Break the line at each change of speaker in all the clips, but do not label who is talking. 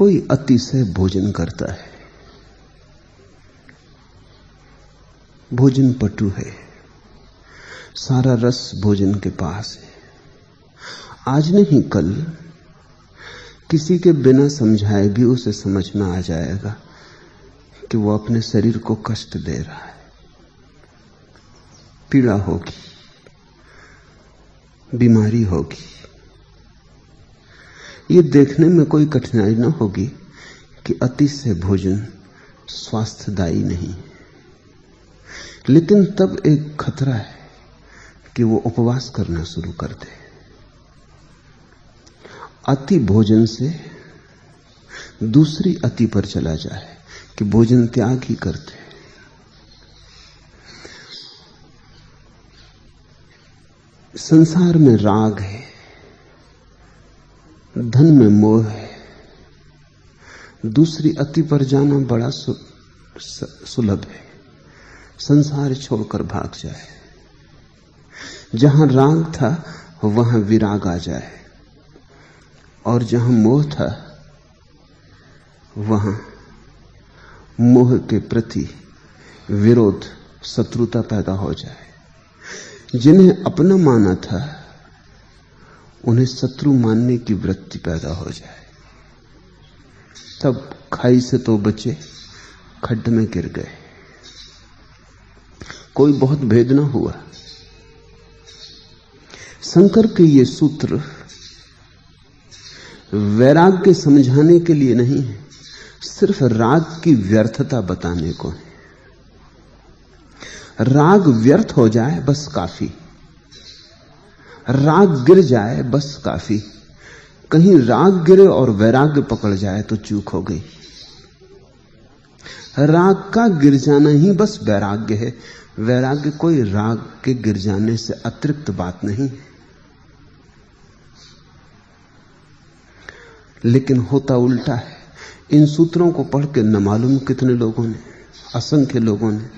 कोई अतिशय भोजन करता है, भोजन पटु है, सारा रस भोजन के पास है। आज नहीं कल किसी के बिना समझाए भी उसे समझ में आ जाएगा कि वो अपने शरीर को कष्ट दे रहा है, पीड़ा होगी, बीमारी होगी। ये देखने में कोई कठिनाई न होगी कि अतिशय भोजन स्वास्थ्यदायी नहीं, लेकिन तब एक खतरा है कि वो उपवास करना शुरू कर दे। अति भोजन से दूसरी अति पर चला जाए कि भोजन त्याग ही करते। संसार में राग है, धन में मोह है, दूसरी अति पर जाना बड़ा सुलभ है। संसार छोड़कर भाग जाए, जहां राग था वहां विराग आ जाए, और जहां मोह था वहां मोह के प्रति विरोध, शत्रुता पैदा हो जाए। जिन्हें अपना माना था उन्हें शत्रु मानने की वृत्ति पैदा हो जाए। तब खाई से तो बचे, खड्ड में गिर गए। कोई बहुत भेद न हुआ। शंकर के ये सूत्र वैराग्य समझाने के लिए नहीं है, सिर्फ राग की व्यर्थता बताने को है। राग व्यर्थ हो जाए बस काफी, राग गिर जाए बस काफी। कहीं राग गिरे और वैराग्य पकड़ जाए तो चूक हो गई। राग का गिर जाना ही बस वैराग्य है। वैराग्य कोई राग के गिर जाने से अतिरिक्त बात नहीं। लेकिन होता उल्टा है। इन सूत्रों को पढ़ के न मालूम कितने लोगों ने, असंख्य लोगों ने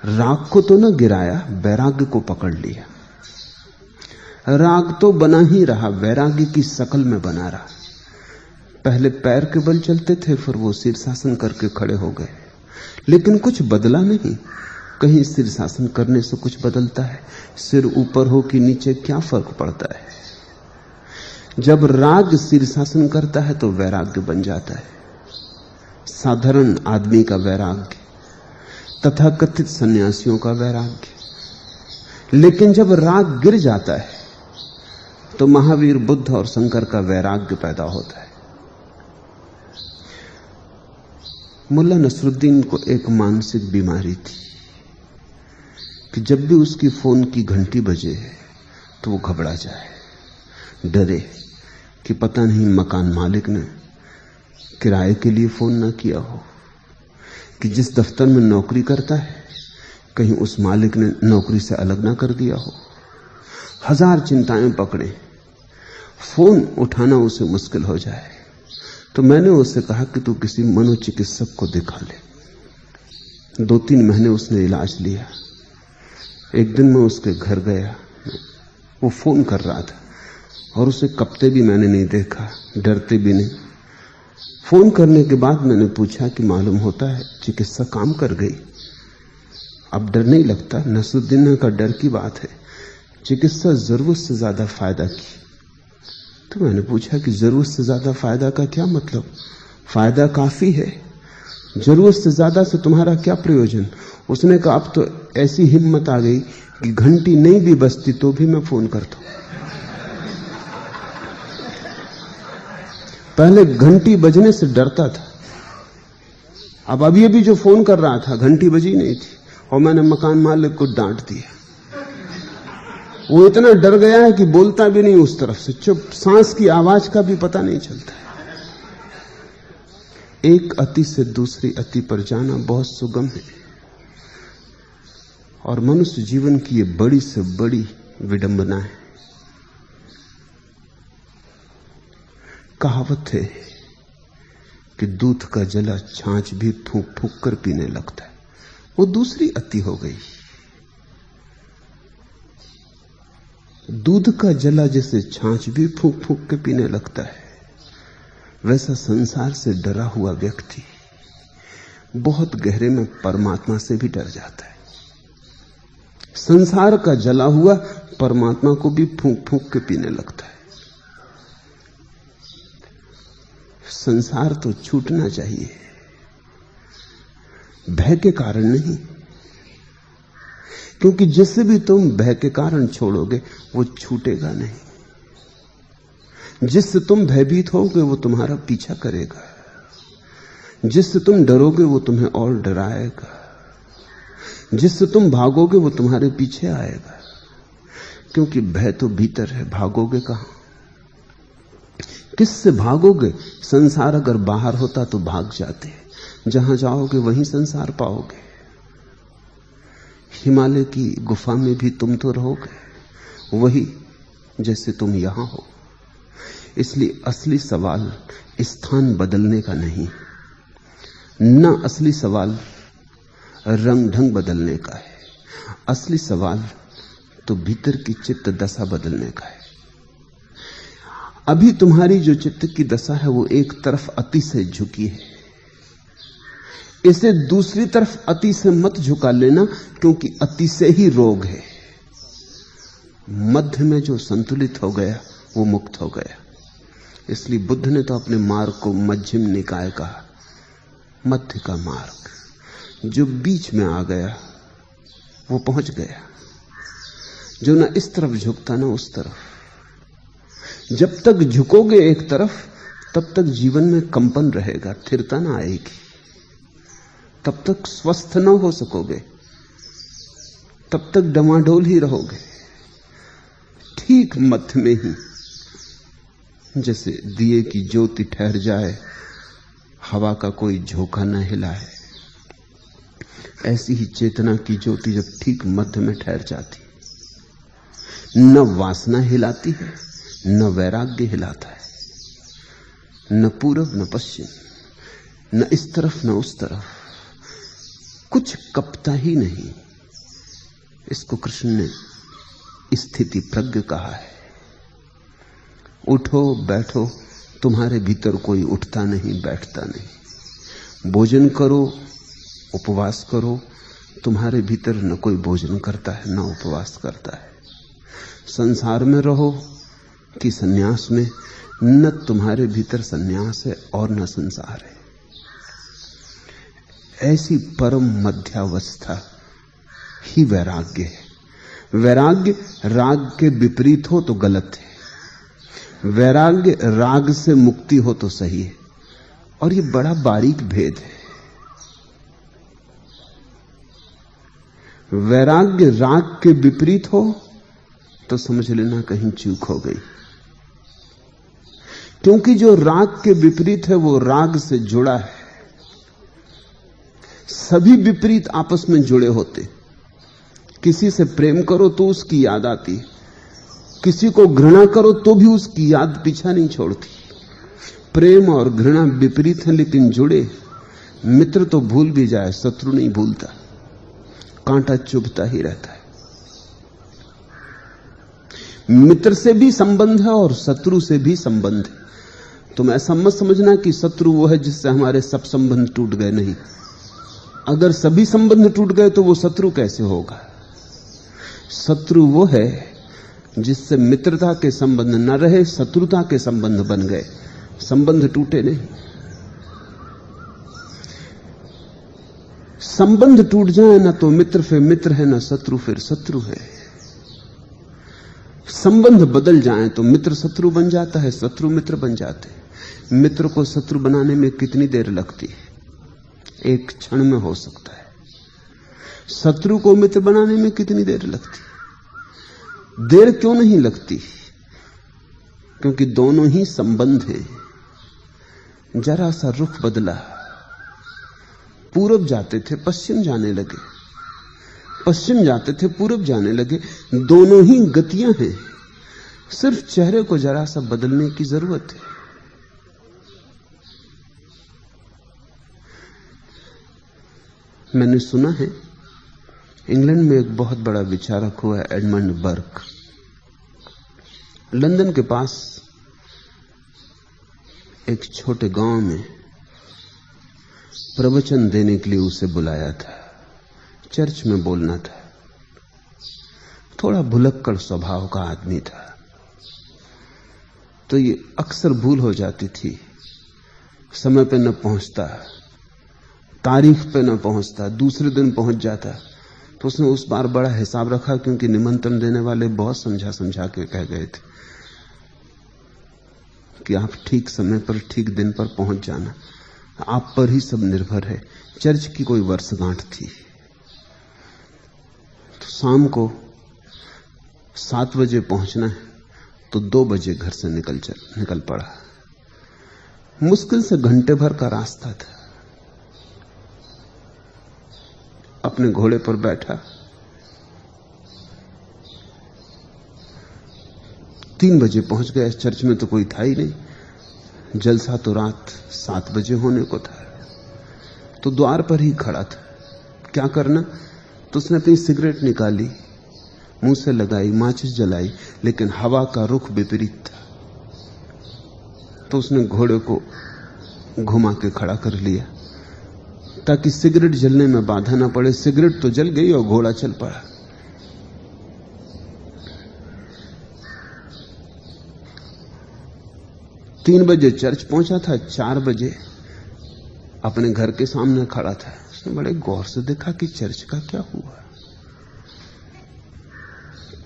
राग को तो न गिराया, वैराग्य को पकड़ लिया। राग तो बना ही रहा, वैराग्य की शकल में बना रहा। पहले पैर के बल चलते थे, फिर वो शीर्षासन करके खड़े हो गए, लेकिन कुछ बदला नहीं। कहीं शीर्षासन करने से कुछ बदलता है? सिर ऊपर हो कि नीचे, क्या फर्क पड़ता है? जब राग शीर्षासन करता है तो वैराग्य बन जाता है। साधारण आदमी का वैराग्य, तथाकथित सन्यासियों का वैराग्य। लेकिन जब राग गिर जाता है तो महावीर बुद्ध और शंकर का वैराग्य पैदा होता है। मुल्ला नसरुद्दीन को एक मानसिक बीमारी थी कि जब भी उसकी फोन की घंटी बजे तो वो घबरा जाए, डरे कि पता नहीं मकान मालिक ने किराए के लिए फोन ना किया हो, कि जिस दफ्तर में नौकरी करता है कहीं उस मालिक ने नौकरी से अलग ना कर दिया हो। हजार चिंताएं पकड़े, फोन उठाना उसे मुश्किल हो जाए। तो मैंने उससे कहा कि तू किसी मनोचिकित्सक को दिखा ले। 2-3 महीने उसने इलाज लिया। एक दिन मैं उसके घर गया, वो फोन कर रहा था और उसे कपते भी मैंने नहीं देखा, डरते भी नहीं। फोन करने के बाद मैंने पूछा कि मालूम होता है चिकित्सा काम कर गई, अब डर नहीं लगता? नसरुद्दीन का डर की बात है, चिकित्सा जरूरत से ज्यादा फायदा की। तो मैंने पूछा कि जरूरत से ज्यादा फायदा का क्या मतलब? फायदा काफी है, जरूरत से ज्यादा से तुम्हारा क्या प्रयोजन? उसने कहा अब तो ऐसी हिम्मत आ गई कि घंटी नहीं भी बजती तो भी मैं फोन करता हूं। पहले घंटी बजने से डरता था, अब अभी जो फोन कर रहा था घंटी बजी नहीं थी, और मैंने मकान मालिक को डांट दिया। वो इतना डर गया है कि बोलता भी नहीं उस तरफ से, चुप, सांस की आवाज का भी पता नहीं चलता। एक अति से दूसरी अति पर जाना बहुत सुगम है, और मनुष्य जीवन की ये बड़ी से बड़ी विडंबना है। कहावत है कि दूध का जला छाछ भी फूंक फूंक कर पीने लगता है। वो दूसरी अति हो गई। दूध का जला जैसे छाछ भी फूंक फूंक के पीने लगता है, वैसा संसार से डरा हुआ व्यक्ति बहुत गहरे में परमात्मा से भी डर जाता है। संसार का जला हुआ परमात्मा को भी फूंक फूंक के पीने लगता है। संसार तो छूटना चाहिए, भय के कारण नहीं, क्योंकि जिससे भी तुम भय के कारण छोड़ोगे वो छूटेगा नहीं। जिससे तुम भयभीत होगे वो तुम्हारा पीछा करेगा, जिससे तुम डरोगे वो तुम्हें और डराएगा, जिससे तुम भागोगे वो तुम्हारे पीछे आएगा। क्योंकि भय तो भीतर है, भागोगे कहां? किससे भागोगे? संसार अगर बाहर होता तो भाग जाते, जहां जाओगे वहीं संसार पाओगे। हिमालय की गुफा में भी तुम तो रहोगे, वही जैसे तुम यहां हो। इसलिए असली सवाल स्थान बदलने का नहीं, न असली सवाल रंग ढंग बदलने का है। असली सवाल तो भीतर की चित्त दशा बदलने का है। अभी तुम्हारी जो चित्त की दशा है वो एक तरफ अति से झुकी है, इसे दूसरी तरफ अति से मत झुका लेना, क्योंकि अति से ही रोग है। मध्य में जो संतुलित हो गया वो मुक्त हो गया। इसलिए बुद्ध ने तो अपने मार्ग को मध्यम निकाय कहा, मध्य का मार्ग। जो बीच में आ गया वो पहुंच गया, जो ना इस तरफ झुकता ना उस तरफ। जब तक झुकोगे एक तरफ तब तक जीवन में कंपन रहेगा, स्थिरता ना आएगी, तब तक स्वस्थ ना हो सकोगे, तब तक डमाडोल ही रहोगे। ठीक मध्य में ही, जैसे दिए की ज्योति ठहर जाए, हवा का कोई झोंका न हिलाए, ऐसी ही चेतना की ज्योति जब ठीक मध्य में ठहर जाती, न वासना हिलाती है, न वैराग्य हिलाता है, न पूरब न पश्चिम, न इस तरफ न उस तरफ, कुछ कपता ही नहीं। इसको कृष्ण ने स्थिति प्रज्ञ कहा है। उठो बैठो, तुम्हारे भीतर कोई उठता नहीं बैठता नहीं। भोजन करो उपवास करो, तुम्हारे भीतर न कोई भोजन करता है न उपवास करता है। संसार में रहो कि सन्यास में, न तुम्हारे भीतर सन्यास है और न संसार है। ऐसी परम मध्यावस्था ही वैराग्य है। वैराग्य राग के विपरीत हो तो गलत है, वैराग्य राग से मुक्ति हो तो सही है। और ये बड़ा बारीक भेद है। वैराग्य राग के विपरीत हो तो समझ लेना कहीं चूक हो गई, क्योंकि जो राग के विपरीत है वो राग से जुड़ा है। सभी विपरीत आपस में जुड़े होते। किसी से प्रेम करो तो उसकी याद आती, किसी को घृणा करो तो भी उसकी याद पीछा नहीं छोड़ती। प्रेम और घृणा विपरीत हैं लेकिन जुड़े। मित्र तो भूल भी जाए, शत्रु नहीं भूलता, कांटा चुभता ही रहता है। मित्र से भी संबंध है और शत्रु से भी संबंध है। तुम ऐसा मत समझना कि शत्रु वो है जिससे हमारे सब संबंध टूट गए, नहीं। अगर सभी संबंध टूट गए तो वो शत्रु कैसे होगा? शत्रु वो है जिससे मित्रता के संबंध न रहे, शत्रुता के संबंध बन गए, संबंध टूटे नहीं। संबंध टूट जाए ना तो मित्र फिर मित्र है, ना शत्रु फिर शत्रु है। संबंध बदल जाए तो मित्र शत्रु बन जाता है, शत्रु मित्र बन जाते हैं। मित्र को शत्रु बनाने में कितनी देर लगती है? एक क्षण में हो सकता है। शत्रु को मित्र बनाने में कितनी देर लगती? देर क्यों नहीं लगती? क्योंकि दोनों ही संबंध हैं। जरा सा रुख बदला, पूरब जाते थे पश्चिम जाने लगे, पश्चिम जाते थे पूरब जाने लगे। दोनों ही गतियां हैं, सिर्फ चेहरे को जरा सा बदलने की जरूरत है। मैंने सुना है इंग्लैंड में एक बहुत बड़ा विचारक हुआ है एडमंड बर्क। लंदन के पास एक छोटे गांव में प्रवचन देने के लिए उसे बुलाया था। चर्च में बोलना था। थोड़ा भुलक्कड़ स्वभाव का आदमी था, तो ये अक्सर भूल हो जाती थी। समय पे न पहुंचता, तारीख पे न पहुंचता, दूसरे दिन पहुंच जाता। तो उसने उस बार बड़ा हिसाब रखा, क्योंकि निमंत्रण देने वाले बहुत समझा समझा के कह गए थे कि आप ठीक समय पर ठीक दिन पर पहुंच जाना, आप पर ही सब निर्भर है। चर्च की कोई वर्षगांठ थी। तो शाम को 7 बजे पहुंचना है, तो 2 बजे घर से निकल पड़ा। मुश्किल से घंटे भर का रास्ता था। अपने घोड़े पर बैठा, 3 बजे पहुंच गया। चर्च में तो कोई था ही नहीं। जलसा तो रात 7 बजे होने को था। तो द्वार पर ही खड़ा था, क्या करना। तो उसने अपनी सिगरेट निकाली, मुंह से लगाई, माचिस जलाई, लेकिन हवा का रुख विपरीत था। तो उसने घोड़े को घुमा के खड़ा कर लिया ताकि सिगरेट जलने में बाधा ना पड़े। सिगरेट तो जल गई और घोड़ा चल पड़ा। तीन बजे चर्च पहुंचा था, 4 बजे अपने घर के सामने खड़ा था। उसने बड़े गौर से देखा कि चर्च का क्या हुआ।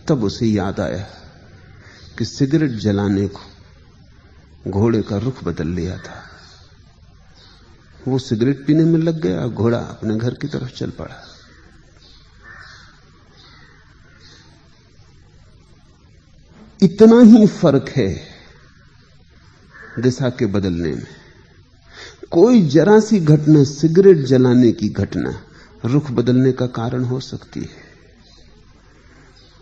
तब उसे याद आया कि सिगरेट जलाने को घोड़े का रुख बदल लिया था। वो सिगरेट पीने में लग गया, घोड़ा अपने घर की तरफ चल पड़ा। इतना ही फर्क है दिशा के बदलने में। कोई जरा सी घटना, सिगरेट जलाने की घटना, रुख बदलने का कारण हो सकती है।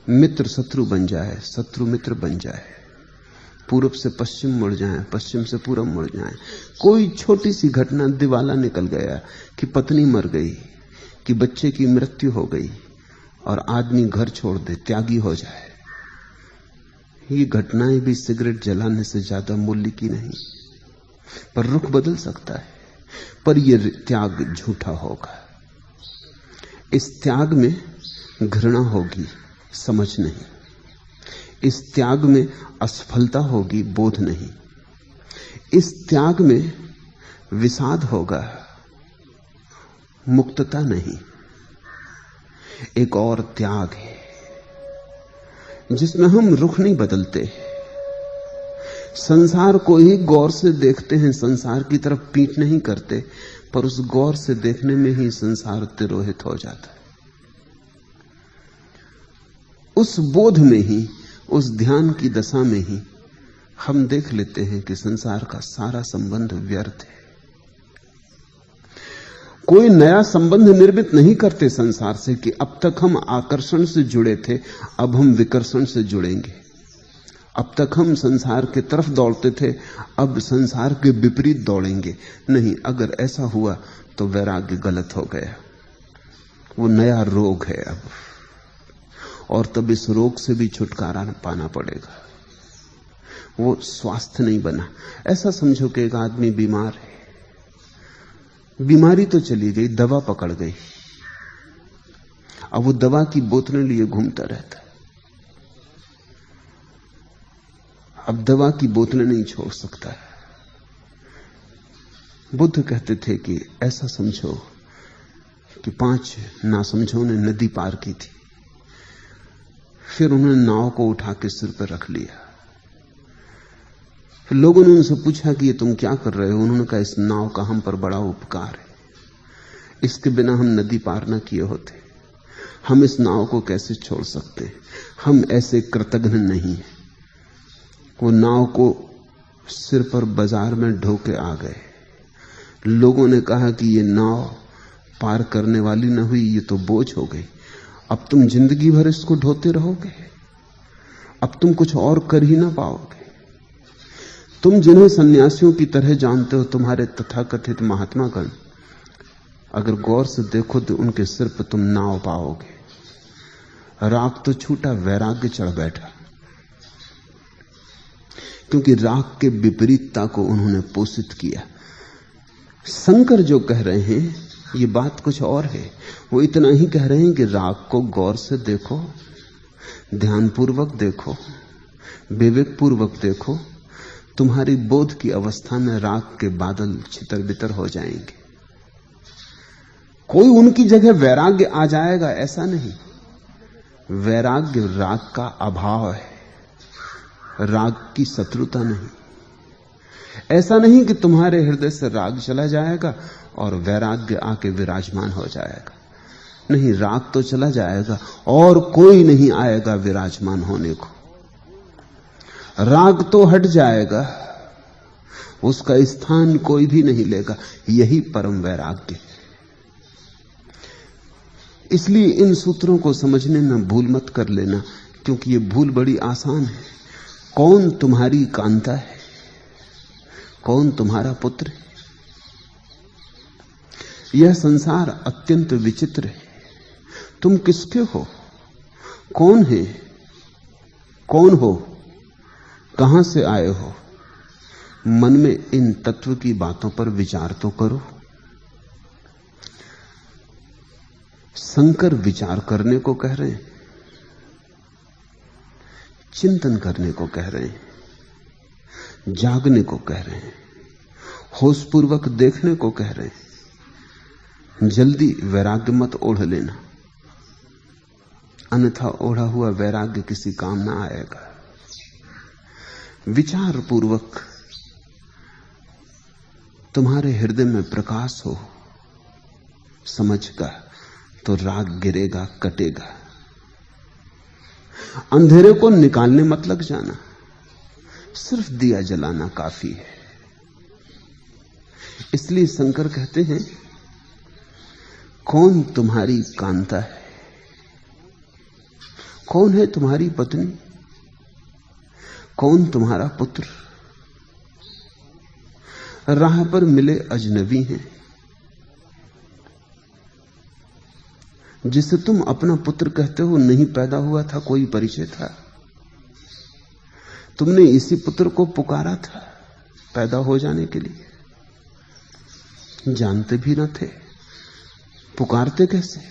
मित्र शत्रु बन जाए, शत्रु मित्र बन जाए, पूरब से पश्चिम मुड़ जाए, पश्चिम से पूरब मुड़ जाए। कोई छोटी सी घटना, दिवाला निकल गया, कि पत्नी मर गई, कि बच्चे की मृत्यु हो गई और आदमी घर छोड़ दे, त्यागी हो जाए। ये घटनाएं भी सिगरेट जलाने से ज्यादा मूल्य की नहीं, पर रुख बदल सकता है। पर यह त्याग झूठा होगा। इस त्याग में घृणा होगी, समझ नहीं। इस त्याग में असफलता होगी, बोध नहीं। इस त्याग में विषाद होगा, मुक्तता नहीं। एक और त्याग है जिसमें हम रुख नहीं बदलते, संसार को ही गौर से देखते हैं, संसार की तरफ पीठ नहीं करते, पर उस गौर से देखने में ही संसार तिरोहित हो जाता है। उस बोध में ही, उस ध्यान की दशा में ही हम देख लेते हैं कि संसार का सारा संबंध व्यर्थ है। कोई नया संबंध निर्मित नहीं करते संसार से कि अब तक हम आकर्षण से जुड़े थे, अब हम विकर्षण से जुड़ेंगे। अब तक हम संसार के तरफ दौड़ते थे, अब संसार के विपरीत दौड़ेंगे। नहीं, अगर ऐसा हुआ तो वैराग्य गलत हो गया। वो नया रोग है अब, और तब इस रोग से भी छुटकारा पाना पड़ेगा। वो स्वास्थ्य नहीं बना। ऐसा समझो कि एक आदमी बीमार है, बीमारी तो चली गई, दवा पकड़ गई, अब वो दवा की बोतलें लिए घूमता रहता है। अब दवा की बोतलें नहीं छोड़ सकता है। बुद्ध कहते थे कि ऐसा समझो कि 5 नासमझों ने नदी पार की थी, फिर उन्होंने नाव को उठा के सिर पर रख लिया। फिर लोगों ने उनसे पूछा कि ये तुम क्या कर रहे हो। उन्होंने कहा, इस नाव का हम पर बड़ा उपकार है, इसके बिना हम नदी पार न किए होते। हम इस नाव को कैसे छोड़ सकते, हम ऐसे कृतघ्न नहीं हैं। वो नाव को सिर पर बाजार में ढोके आ गए। लोगों ने कहा कि ये नाव पार करने वाली न हुई, ये तो बोझ हो गई। अब तुम जिंदगी भर इसको ढोते रहोगे, अब तुम कुछ और कर ही ना पाओगे। तुम जिन्हें सन्यासियों की तरह जानते हो, तुम्हारे तथाकथित महात्मागण, अगर गौर से देखो तो उनके सिर पर तुम नाव पाओगे। राग तो छूटा, वैराग्य चढ़ बैठा। क्योंकि राग के विपरीतता को उन्होंने पोषित किया। शंकर जो कह रहे हैं ये बात कुछ और है। वो इतना ही कह रहे हैं कि राग को गौर से देखो, ध्यानपूर्वक देखो, विवेकपूर्वक देखो, तुम्हारी बोध की अवस्था में राग के बादल छितर बितर हो जाएंगे। कोई उनकी जगह वैराग्य आ जाएगा ऐसा नहीं। वैराग्य राग का अभाव है, राग की शत्रुता नहीं। ऐसा नहीं कि तुम्हारे हृदय से राग चला जाएगा और वैराग्य आके विराजमान हो जाएगा। नहीं, राग तो चला जाएगा और कोई नहीं आएगा विराजमान होने को। राग तो हट जाएगा, उसका स्थान कोई भी नहीं लेगा। यही परम वैराग्य है। इसलिए इन सूत्रों को समझने में भूल मत कर लेना, क्योंकि ये भूल बड़ी आसान है। कौन तुम्हारी कांता है, कौन तुम्हारा पुत्र है? यह संसार अत्यंत विचित्र है। तुम किसके हो, कौन है, कौन हो, कहां से आए हो? मन में इन तत्व की बातों पर विचार तो करो। शंकर विचार करने को कह रहे हैं, चिंतन करने को कह रहे हैं, जागने को कह रहे हैं, होशपूर्वक देखने को कह रहे हैं। जल्दी वैराग्य मत ओढ़ लेना, अन्यथा ओढ़ा हुआ वैराग्य किसी काम ना आएगा। विचार पूर्वक तुम्हारे हृदय में प्रकाश हो समझ का, तो राग गिरेगा, कटेगा। अंधेरे को निकालने मत लग जाना, सिर्फ दिया जलाना काफी है। इसलिए शंकर कहते हैं, कौन तुम्हारी कांता है, कौन है तुम्हारी पत्नी, कौन तुम्हारा पुत्र? राह पर मिले अजनबी हैं, जिसे तुम अपना पुत्र कहते हो नहीं पैदा हुआ था, कोई परिचय था? तुमने इसी पुत्र को पुकारा था पैदा हो जाने के लिए, जानते भी न थे, पुकारते कैसे?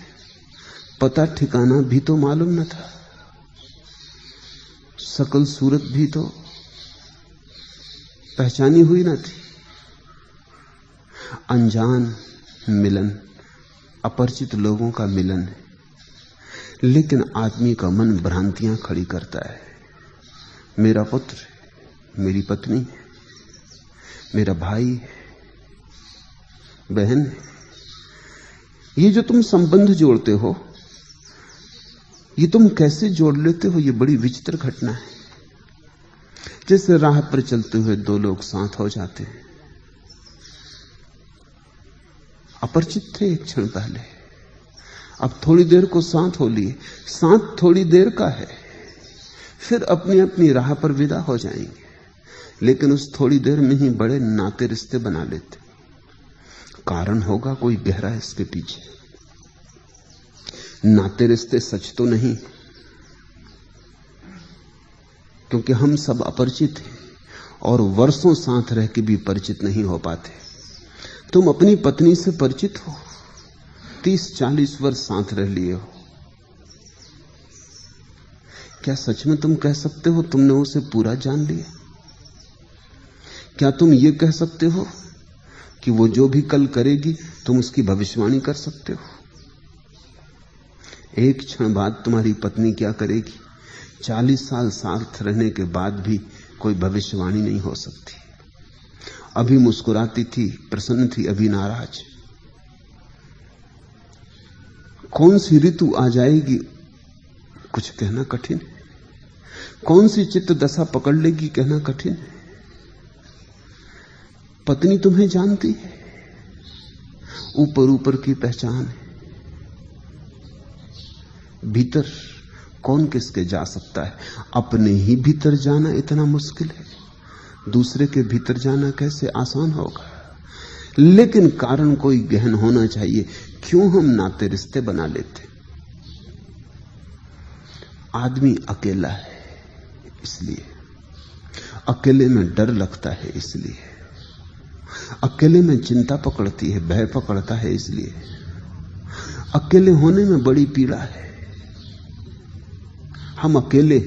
पता ठिकाना भी तो मालूम न था, शकल सूरत भी तो पहचानी हुई न थी। अनजान मिलन, अपरिचित लोगों का मिलन है, लेकिन आदमी का मन भ्रांतियां खड़ी करता है। मेरा पुत्र है, मेरी पत्नी है, मेरा भाई है, बहन है। ये जो तुम संबंध जोड़ते हो, ये तुम कैसे जोड़ लेते हो? ये बड़ी विचित्र घटना है। जैसे राह पर चलते हुए दो लोग साथ हो जाते हैं, अपरिचित थे एक क्षण पहले, अब थोड़ी देर को साथ हो लिए। साथ थोड़ी देर का है, फिर अपनी अपनी राह पर विदा हो जाएंगे, लेकिन उस थोड़ी देर में ही बड़े नाते रिश्ते बना लेते। कारण होगा कोई गहरा इसके पीछे। नाते रिश्ते सच तो नहीं, क्योंकि हम सब अपरिचित हैं और वर्षों साथ रह के भी परिचित नहीं हो पाते। तुम अपनी पत्नी से परिचित हो, 30-40 वर्ष साथ रह लिए हो। क्या सच में तुम कह सकते हो तुमने उसे पूरा जान लिया? क्या तुम ये कह सकते हो कि वो जो भी कल करेगी तुम उसकी भविष्यवाणी कर सकते हो? एक क्षण बाद तुम्हारी पत्नी क्या करेगी, 40 साल साथ रहने के बाद भी कोई भविष्यवाणी नहीं हो सकती। अभी मुस्कुराती थी, प्रसन्न थी, अभी नाराज। कौन सी ऋतु आ जाएगी कुछ कहना कठिन है, कौन सी चित्त दशा पकड़ लेगी कहना कठिन है। पत्नी तुम्हें जानती है, ऊपर ऊपर की पहचान है, भीतर कौन किसके जा सकता है? अपने ही भीतर जाना इतना मुश्किल है, दूसरे के भीतर जाना कैसे आसान होगा? लेकिन कारण कोई गहन होना चाहिए। क्यों हम नाते रिश्ते बना लेते? आदमी अकेला है इसलिए। अकेले में डर लगता है इसलिए, अकेले में चिंता पकड़ती है, भय पकड़ता है इसलिए, अकेले होने में बड़ी पीड़ा है। हम अकेले,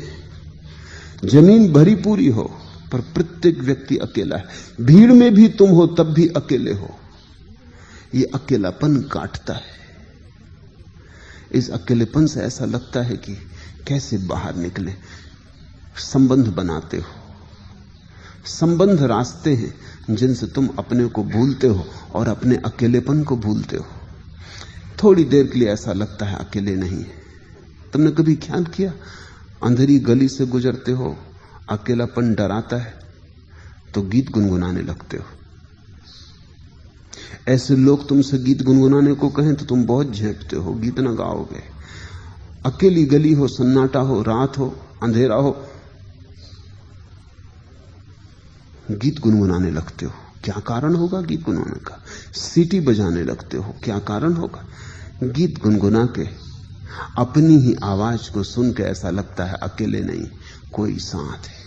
जमीन भरी पूरी हो पर प्रत्येक व्यक्ति अकेला है। भीड़ में भी तुम हो तब भी अकेले हो। ये अकेलापन काटता है। इस अकेलेपन से ऐसा लगता है कि कैसे बाहर निकले। संबंध बनाते हो, संबंध रास्ते हैं जिनसे तुम अपने को भूलते हो और अपने अकेलेपन को भूलते हो। थोड़ी देर के लिए ऐसा लगता है अकेले नहीं है। तुमने कभी ख्याल किया, अंधेरी गली से गुजरते हो, अकेलापन डराता है तो गीत गुनगुनाने लगते हो। ऐसे लोग तुमसे गीत गुनगुनाने को कहें तो तुम बहुत झेंपते हो, गीत ना गाओगे। अकेली गली हो, सन्नाटा हो, रात हो, अंधेरा हो, गीत गुनगुनाने लगते हो। क्या कारण होगा गीत गुनगुनाने का? सीटी बजाने लगते हो। क्या कारण होगा? गीत गुनगुना के अपनी ही आवाज को सुन के ऐसा लगता है अकेले नहीं, कोई साथ है।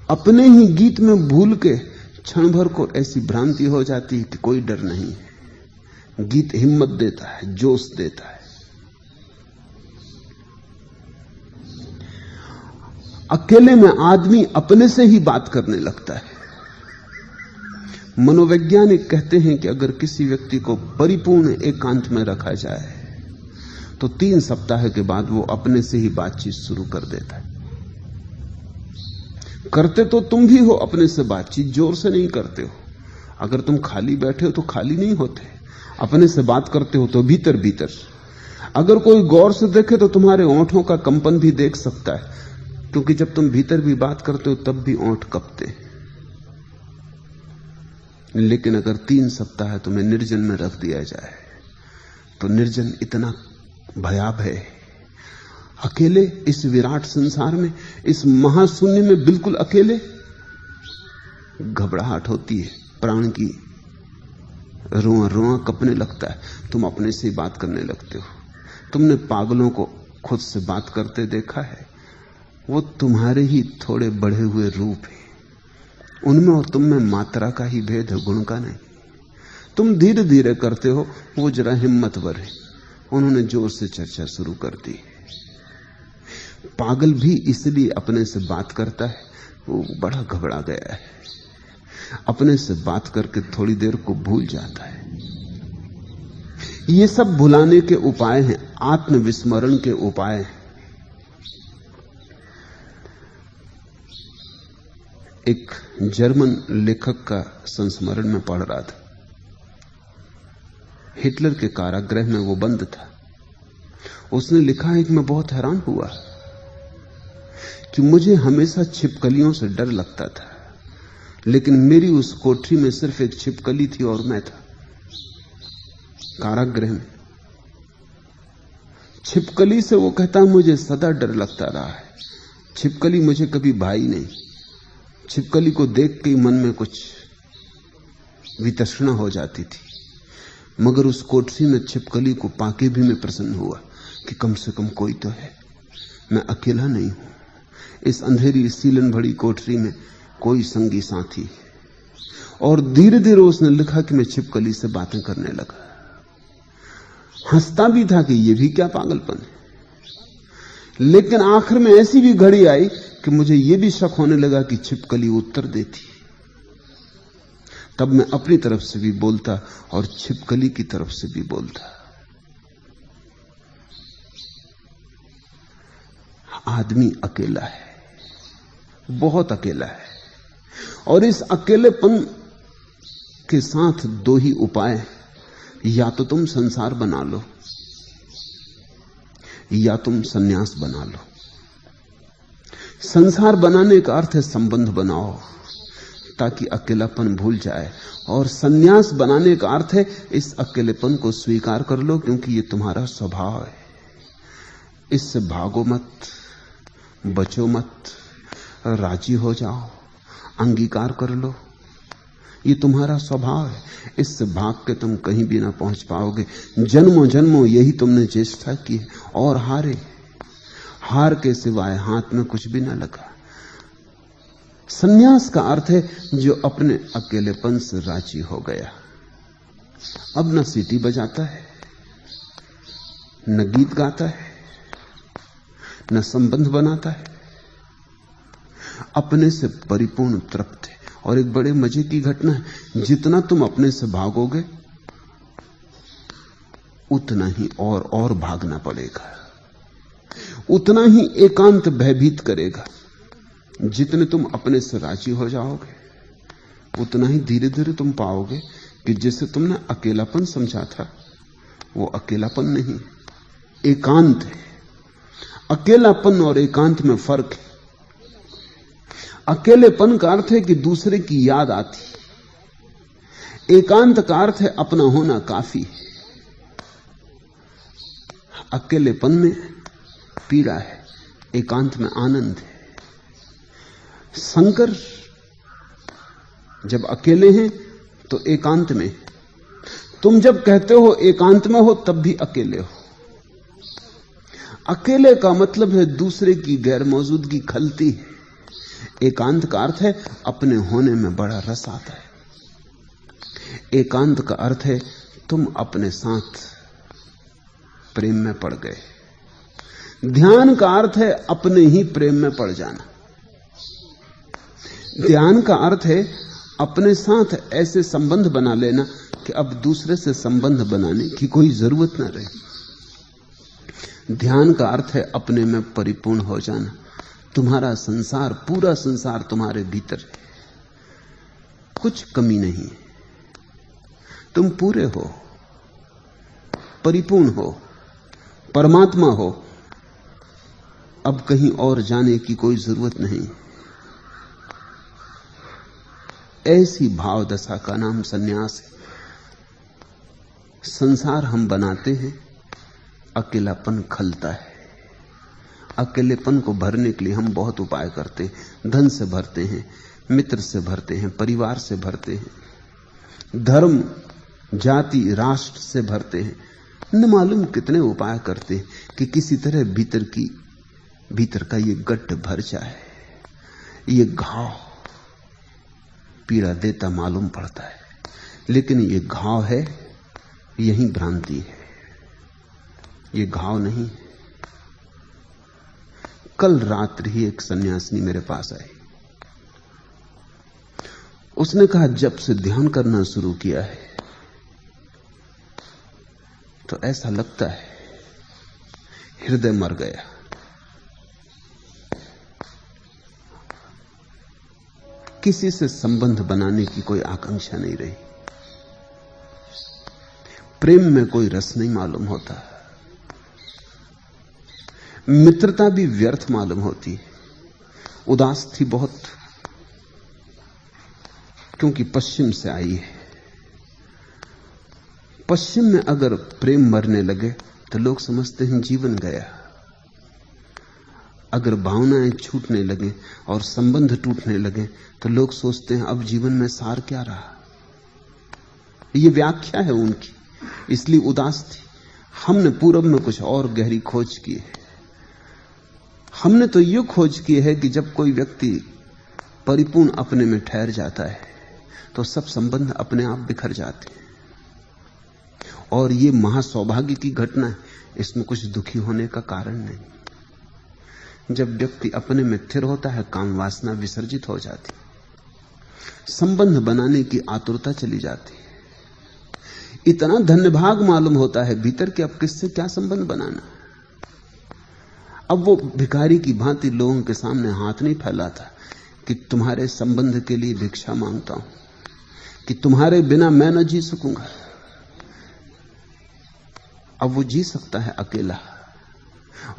अपने ही गीत में भूल के क्षण भर को ऐसी भ्रांति हो जाती है कि कोई डर नहीं है। गीत हिम्मत देता है, जोश देता है। अकेले में आदमी अपने से ही बात करने लगता है। मनोवैज्ञानिक कहते हैं कि अगर किसी व्यक्ति को परिपूर्ण एकांत में रखा जाए तो 3 सप्ताह के बाद वो अपने से ही बातचीत शुरू कर देता है। करते तो तुम भी हो अपने से बातचीत, जोर से नहीं करते हो। अगर तुम खाली बैठे हो तो खाली नहीं होते, अपने से बात करते हो तो भीतर भीतर। अगर कोई गौर से देखे तो तुम्हारे ओंठों का कंपन भी देख सकता है, क्योंकि जब तुम भीतर भी बात करते हो तब भी ओंठ कपते हैं। लेकिन अगर 3 सप्ताह तुम्हें निर्जन में रख दिया जाए तो निर्जन इतना भयावह है। अकेले इस विराट संसार में, इस महाशून्य में बिल्कुल अकेले, घबराहट होती है, प्राण की रोआ रोआ कपने लगता है। तुम अपने से ही बात करने लगते हो। तुमने पागलों को खुद से बात करते देखा है? वो तुम्हारे ही थोड़े बढ़े हुए रूप हैं। उनमें और तुम में मात्रा का ही भेद है, गुण का नहीं। तुम धीरे धीरे करते हो, वो जरा हिम्मतवर है, उन्होंने जोर से चर्चा शुरू कर दी। पागल भी इसलिए अपने से बात करता है, वो बड़ा घबरा गया है। अपने से बात करके थोड़ी देर को भूल जाता है। ये सब भुलाने के उपाय हैं, आत्मविस्मरण के उपाय हैं। एक जर्मन लेखक का संस्मरण में पढ़ रहा था। हिटलर के कारागृह में वो बंद था। उसने लिखा है कि मैं बहुत हैरान हुआ कि मुझे हमेशा छिपकलियों से डर लगता था, लेकिन मेरी उस कोठरी में सिर्फ एक छिपकली थी और मैं था, कारागृह में। छिपकली से वो कहता मुझे सदा डर लगता रहा है। छिपकली मुझे कभी भाई नहीं। छिपकली को देख के मन में कुछ वितृष्णा हो जाती थी, मगर उस कोठरी में छिपकली को पाके भी मैं प्रसन्न हुआ कि कम से कम कोई तो है, मैं अकेला नहीं हूं। इस अंधेरी सीलन भरी कोठरी में कोई संगी साथी। और धीरे धीरे उसने लिखा कि मैं छिपकली से बातें करने लगा। हंसता भी था कि ये भी क्या पागलपन है, लेकिन आखिर में ऐसी भी घड़ी आई कि मुझे यह भी शक होने लगा कि छिपकली उत्तर देती। तब मैं अपनी तरफ से भी बोलता और छिपकली की तरफ से भी बोलता। आदमी अकेला है, बहुत अकेला है। और इस अकेलेपन के साथ 2 ही उपाय हैं। या तो तुम संसार बना लो या तुम सन्यास बना लो। संसार बनाने का अर्थ है संबंध बनाओ ताकि अकेलापन भूल जाए, और सन्यास बनाने का अर्थ है इस अकेलेपन को स्वीकार कर लो, क्योंकि ये तुम्हारा स्वभाव है। इससे भागो मत, बचो मत, राजी हो जाओ, अंगीकार कर लो। ये तुम्हारा स्वभाव है। इससे भाग के तुम कहीं भी ना पहुंच पाओगे। जन्मों जन्मों यही तुमने चेष्टा की और हारे। हार के सिवाय हाथ में कुछ भी ना लगा। संन्यास का अर्थ है जो अपने अकेलेपन से राजी हो गया। अब न सीटी बजाता है, न गीत गाता है, न संबंध बनाता है, अपने से परिपूर्ण तृप्त है। और एक बड़े मजे की घटना है, जितना तुम अपने से भागोगे उतना ही और भागना पड़ेगा, उतना ही एकांत भयभीत करेगा। जितने तुम अपने से राजी हो जाओगे उतना ही धीरे धीरे तुम पाओगे कि जिसे तुमने अकेलापन समझा था वो अकेलापन नहीं, एकांत है। अकेलापन और एकांत में फर्क है। अकेलेपन का अर्थ है कि दूसरे की याद आती, एकांत का अर्थ है अपना होना काफी है। अकेलेपन में पीड़ा है, एकांत में आनंद है। शंकर जब अकेले हैं तो एकांत में, तुम जब कहते हो एकांत में हो तब भी अकेले हो। अकेले का मतलब है दूसरे की गैर मौजूदगी खलती है। एकांत का अर्थ है अपने होने में बड़ा रस आता है। एकांत का अर्थ है तुम अपने साथ प्रेम में पड़ गए। ध्यान का अर्थ है अपने ही प्रेम में पड़ जाना। ध्यान का अर्थ है अपने साथ ऐसे संबंध बना लेना कि अब दूसरे से संबंध बनाने की कोई जरूरत ना रहे। ध्यान का अर्थ है अपने में परिपूर्ण हो जाना। तुम्हारा संसार, पूरा संसार तुम्हारे भीतर है, कुछ कमी नहीं है, तुम पूरे हो, परिपूर्ण हो, परमात्मा हो। अब कहीं और जाने की कोई जरूरत नहीं। ऐसी भाव दशा का नाम सन्यास है। संसार हम बनाते हैं, अकेलापन खलता है। अकेलेपन को भरने के लिए हम बहुत उपाय करते हैं। धन से भरते हैं, मित्र से भरते हैं, परिवार से भरते हैं, धर्म, जाति, राष्ट्र से भरते हैं। न मालूम कितने उपाय करते हैं कि किसी तरह भीतर का ये गड्ढ भर जाए। ये घाव पीड़ा देता मालूम पड़ता है, लेकिन ये घाव है, यही भ्रांति है, ये घाव नहीं। कल रात्रि ही एक सन्यासिनी मेरे पास आई। उसने कहा जब से ध्यान करना शुरू किया है तो ऐसा लगता है हृदय मर गया। किसी से संबंध बनाने की कोई आकांक्षा नहीं रही, प्रेम में कोई रस नहीं मालूम होता, मित्रता भी व्यर्थ मालूम होती। उदास थी बहुत, क्योंकि पश्चिम से आई है। पश्चिम में अगर प्रेम मरने लगे तो लोग समझते हैं जीवन गया। अगर भावनाएं छूटने लगे और संबंध टूटने लगे तो लोग सोचते हैं अब जीवन में सार क्या रहा। ये व्याख्या है उनकी, इसलिए उदास थी। हमने पूरब में कुछ और गहरी खोज की है। हमने तो ये खोज की है कि जब कोई व्यक्ति परिपूर्ण अपने में ठहर जाता है तो सब संबंध अपने आप बिखर जाते हैं। और ये महासौभाग्य की घटना है, इसमें कुछ दुखी होने का कारण नहीं। जब व्यक्ति अपने में स्थिर होता है, काम वासना विसर्जित हो जाती, संबंध बनाने की आतुरता चली जाती। इतना धन्यभाग मालूम होता है भीतर कि अब किससे क्या संबंध बनाना। अब वो भिखारी की भांति लोगों के सामने हाथ नहीं फैलाता कि तुम्हारे संबंध के लिए भिक्षा मांगता हूं, कि तुम्हारे बिना मैं न जी सकूंगा। अब वो जी सकता है अकेला,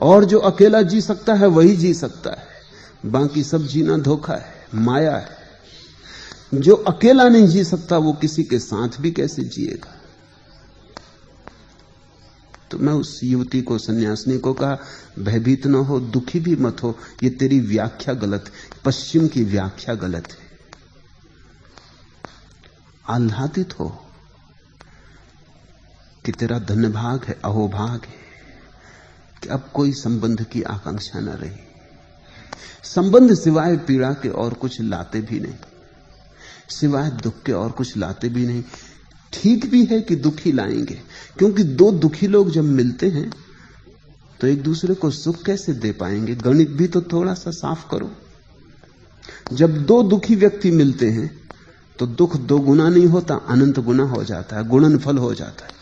और जो अकेला जी सकता है वही जी सकता है। बाकी सब जीना धोखा है, माया है। जो अकेला नहीं जी सकता वो किसी के साथ भी कैसे जिएगा। तो मैं उस युवती को, सन्यासिनी को कहा, भयभीत न हो, दुखी भी मत हो, ये तेरी व्याख्या गलत है, पश्चिम की व्याख्या गलत है। आह्लादित हो कि तेरा धन्यभाग है, अहोभाग है कि अब कोई संबंध की आकांक्षा न रही। संबंध सिवाय पीड़ा के और कुछ लाते भी नहीं, सिवाय दुख के और कुछ लाते भी नहीं। ठीक भी है कि दुखी लाएंगे, क्योंकि दो दुखी लोग जब मिलते हैं तो एक दूसरे को सुख कैसे दे पाएंगे? गणित भी तो थोड़ा सा साफ करो। जब दो दुखी व्यक्ति मिलते हैं तो दुख दो गुना नहीं होता, अनंत गुना हो जाता है, गुणनफल हो जाता है।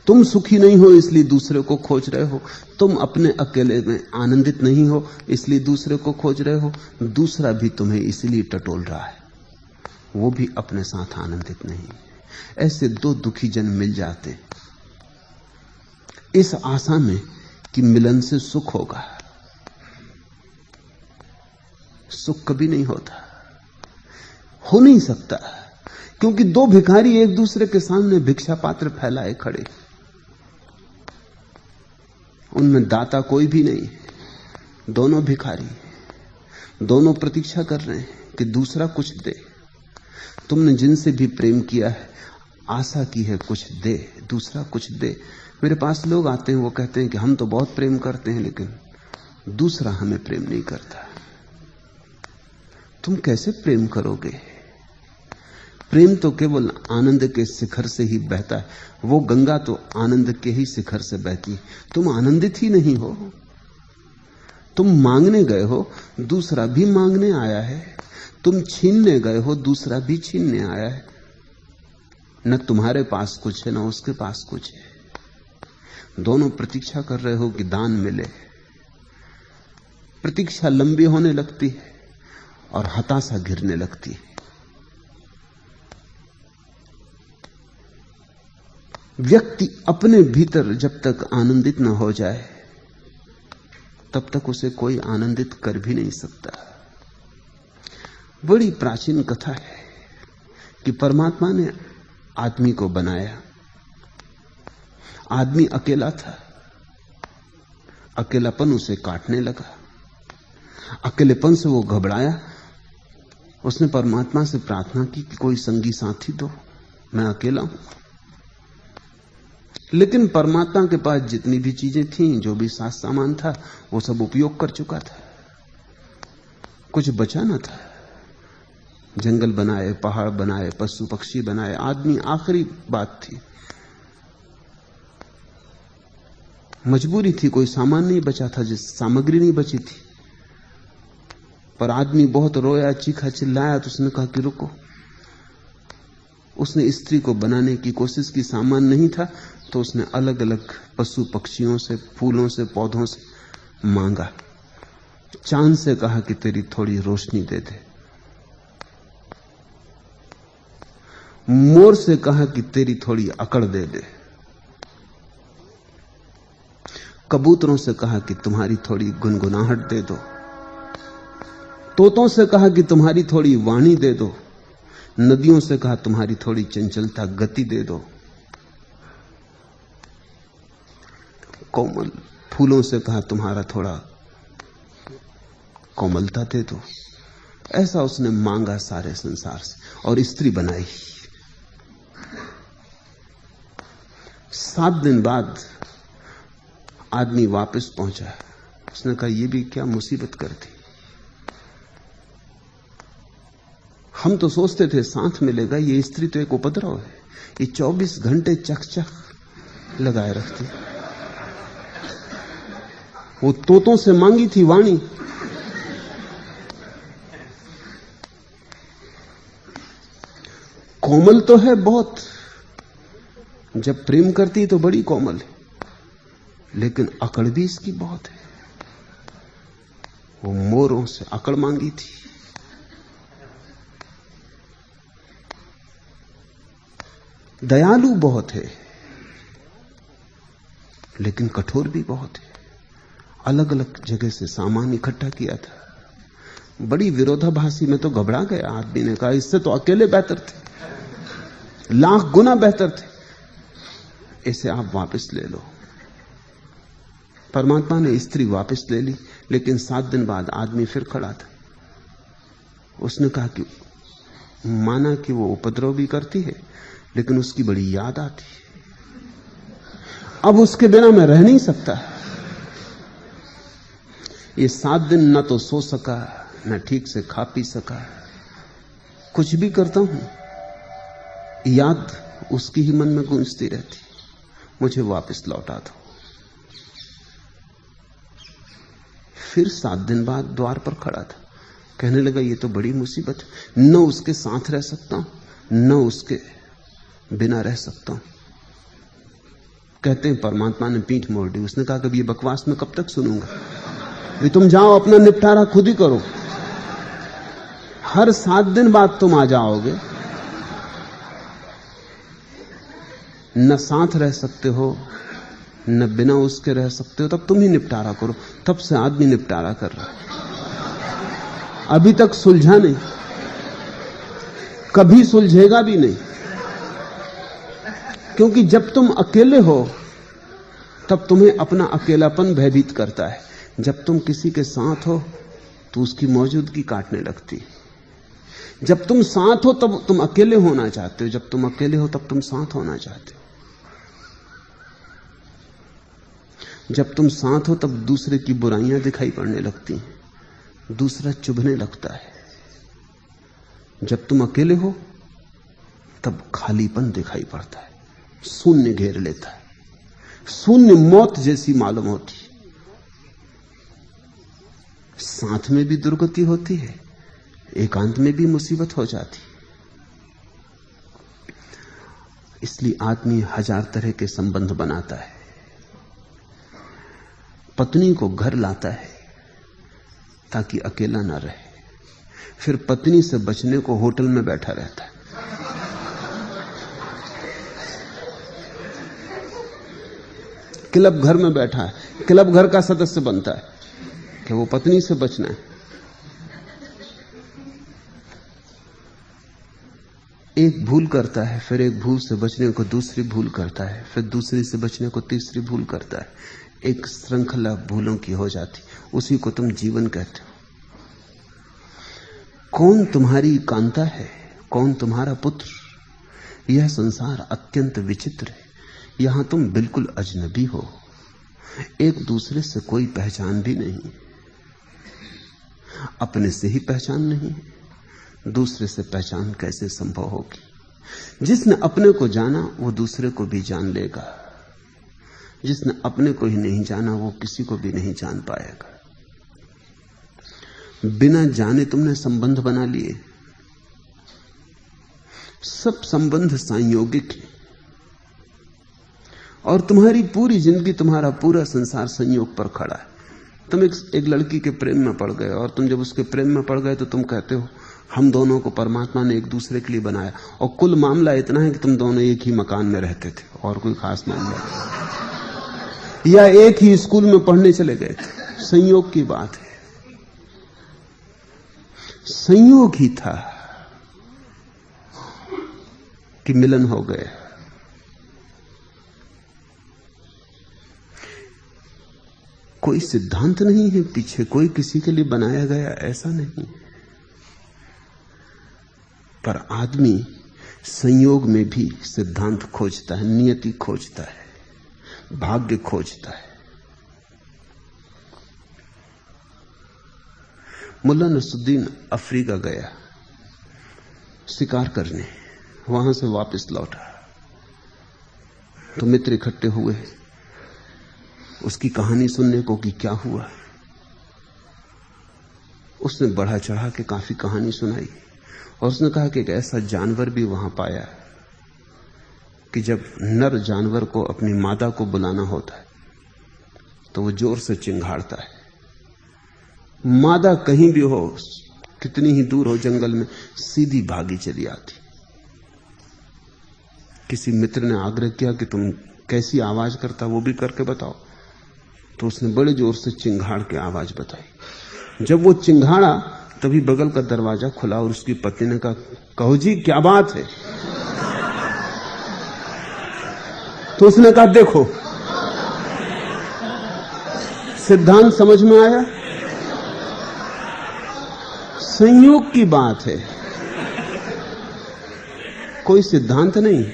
तुम सुखी नहीं हो इसलिए दूसरे को खोज रहे हो, तुम अपने अकेले में आनंदित नहीं हो इसलिए दूसरे को खोज रहे हो, दूसरा भी तुम्हें इसलिए टटोल रहा है, वो भी अपने साथ आनंदित नहीं। ऐसे दो दुखी जन मिल जाते इस आशा में कि मिलन से सुख होगा। सुख कभी नहीं होता, हो नहीं सकता, क्योंकि दो भिखारी एक दूसरे के सामने भिक्षा पात्र फैलाए खड़े, उनमें दाता कोई भी नहीं, दोनों भिखारी, दोनों प्रतीक्षा कर रहे हैं कि दूसरा कुछ दे। तुमने जिनसे भी प्रेम किया है आशा की है कुछ दे, दूसरा कुछ दे। मेरे पास लोग आते हैं, वो कहते हैं कि हम तो बहुत प्रेम करते हैं लेकिन दूसरा हमें प्रेम नहीं करता। तुम कैसे प्रेम करोगे? प्रेम तो केवल आनंद के शिखर से ही बहता है, वो गंगा तो आनंद के ही शिखर से बहती है। तुम आनंदित ही नहीं हो, तुम मांगने गए हो, दूसरा भी मांगने आया है, तुम छीनने गए हो, दूसरा भी छीनने आया है। न तुम्हारे पास कुछ है न उसके पास कुछ है, दोनों प्रतीक्षा कर रहे हो कि दान मिले। प्रतीक्षा लंबी होने लगती है और हताशा घिरने लगती है। व्यक्ति अपने भीतर जब तक आनंदित न हो जाए तब तक उसे कोई आनंदित कर भी नहीं सकता। बड़ी प्राचीन कथा है कि परमात्मा ने आदमी को बनाया। आदमी अकेला था, अकेलापन उसे काटने लगा, अकेलेपन से वो घबराया। उसने परमात्मा से प्रार्थना की कि कोई संगी साथी दो, मैं अकेला हूं। लेकिन परमात्मा के पास जितनी भी चीजें थीं, जो भी साज सामान था, वो सब उपयोग कर चुका था, कुछ बचा न था। जंगल बनाए, पहाड़ बनाए, पशु पक्षी बनाए, आदमी आखिरी बात थी। मजबूरी थी, कोई सामान नहीं बचा था, जिस सामग्री नहीं बची थी। पर आदमी बहुत रोया, चीखा, चिल्लाया, तो उसने कहा कि रुको। उसने स्त्री को बनाने की कोशिश की, सामान नहीं था, तो उसने अलग अलग पशु पक्षियों से, फूलों से, पौधों से मांगा। चांद से कहा कि तेरी थोड़ी रोशनी दे दे, मोर से कहा कि तेरी थोड़ी अकड़ दे दे, कबूतरों से कहा कि तुम्हारी थोड़ी गुनगुनाहट दे दो, तोतों से कहा कि तुम्हारी थोड़ी वाणी दे दो, नदियों से कहा तुम्हारी थोड़ी चंचलता, गति दे दो, कोमल फूलों से कहा तुम्हारा थोड़ा कोमलता दे दो। ऐसा उसने मांगा सारे संसार से और स्त्री बनाई। 7 दिन बाद आदमी वापस पहुंचा। उसने कहा ये भी क्या मुसीबत कर दी। हम तो सोचते थे साथ मिलेगा, ये स्त्री तो एक उपद्रव है, ये 24 घंटे चक लगाए रखती। वो तोतों से मांगी थी वाणी, कोमल तो है बहुत, जब प्रेम करती है तो बड़ी कोमल है, लेकिन अकड़ भी इसकी बहुत है। वो मोरों से अकड़ मांगी थी। दयालु बहुत है लेकिन कठोर भी बहुत है। अलग अलग जगह से सामान इकट्ठा किया था, बड़ी विरोधाभासी में तो घबरा गया। आदमी ने कहा इससे तो अकेले बेहतर थे, लाख गुना बेहतर थे, इसे आप वापस ले लो। परमात्मा ने स्त्री वापस ले ली, लेकिन 7 दिन बाद आदमी फिर खड़ा था। उसने कहा कि माना कि वो उपद्रव भी करती है, लेकिन उसकी बड़ी याद आती है, अब उसके बिना मैं रह नहीं सकता। ये 7 दिन न तो सो सका, न ठीक से खा पी सका। कुछ भी करता हूं, याद उसकी ही मन में गूंजती रहती, मुझे वापस लौटा दो। फिर 7 दिन बाद द्वार पर खड़ा था, कहने लगा ये तो बड़ी मुसीबत है, न उसके साथ रह सकता हूं, न उसके बिना रह सकता हूं। कहते हैं परमात्मा ने पीठ मोड़ दी। उसने कहा कि ये बकवास मैं कब तक सुनूंगा, भी तुम जाओ अपना निपटारा खुद ही करो। हर 7 दिन बाद तुम आ जाओगे, न साथ रह सकते हो न बिना उसके रह सकते हो, तब तुम ही निपटारा करो। तब से आदमी निपटारा कर रहा है, अभी तक सुलझा नहीं, कभी सुलझेगा भी नहीं। क्योंकि जब तुम अकेले हो तब तुम्हें अपना अकेलापन भयभीत करता है। जब तुम किसी के साथ हो तो उसकी मौजूदगी काटने लगती। जब तुम साथ हो तब तुम अकेले होना चाहते हो, जब तुम अकेले हो तब तुम साथ होना चाहते हो। जब तुम साथ हो तब दूसरे की बुराइयां दिखाई पड़ने लगती हैं, दूसरा चुभने लगता है। जब तुम अकेले हो तब खालीपन दिखाई पड़ता है, शून्य घेर लेता है, शून्य मौत जैसी मालूम होती। साथ में भी दुर्गति होती है, एकांत में भी मुसीबत हो जाती। इसलिए आदमी 1000 तरह के संबंध बनाता है। पत्नी को घर लाता है ताकि अकेला ना रहे, फिर पत्नी से बचने को होटल में बैठा रहता है। क्लब घर में बैठा है, क्लब घर का सदस्य बनता है कि वो पत्नी से बचना है। एक भूल करता है, फिर एक भूल से बचने को दूसरी भूल करता है, फिर दूसरी से बचने को तीसरी भूल करता है। एक श्रृंखला भूलों की हो जाती, उसी को तुम जीवन कहते हो। कौन तुम्हारी कांता है, कौन तुम्हारा पुत्र? यह संसार अत्यंत विचित्र है। यहां तुम बिल्कुल अजनबी हो, एक दूसरे से कोई पहचान भी नहीं, अपने से ही पहचान नहीं, दूसरे से पहचान कैसे संभव होगी? जिसने अपने को जाना वो दूसरे को भी जान लेगा, जिसने अपने को ही नहीं जाना वो किसी को भी नहीं जान पाएगा। बिना जाने तुमने संबंध बना लिए। सब संबंध संयोगिक है, और तुम्हारी पूरी जिंदगी, तुम्हारा पूरा संसार संयोग पर खड़ा है। तुम एक लड़की के प्रेम में पड़ गए, और तुम जब उसके प्रेम में पड़ गए तो तुम कहते हो हम दोनों को परमात्मा ने एक दूसरे के लिए बनाया। और कुल मामला इतना है कि तुम दोनों एक ही मकान में रहते थे, और कोई खास मामला नहीं, या एक ही स्कूल में पढ़ने चले गए थे। संयोग की बात है, संयोग ही था कि मिलन हो गए। कोई सिद्धांत नहीं है पीछे, कोई किसी के लिए बनाया गया ऐसा नहीं। पर आदमी संयोग में भी सिद्धांत खोजता है, नियति खोजता है, भाग्य खोजता है। मुल्ला नसरुद्दीन अफ्रीका गया शिकार करने, वहां से वापस लौटा तो मित्र इकट्ठे हुए उसकी कहानी सुनने को कि क्या हुआ। उसने बढ़ा चढ़ा के काफी कहानी सुनाई, और उसने कहा कि एक ऐसा जानवर भी वहां पाया कि जब नर जानवर को अपनी मादा को बुलाना होता है तो वो जोर से चिंघाड़ता है। मादा कहीं भी हो, कितनी ही दूर हो जंगल में, सीधी भागी चली आती। किसी मित्र ने आग्रह किया कि तुम कैसी आवाज करता, वो भी करके बताओ। तो उसने बड़े जोर से चिंघाड़ के आवाज बताई। जब वो चिंघाड़ा तभी बगल का दरवाजा खुला और उसकी पत्नी ने कहा, कहो जी क्या बात है? तो उसने कहा, देखो सिद्धांत समझ में आया, संयोग की बात है, कोई सिद्धांत नहीं।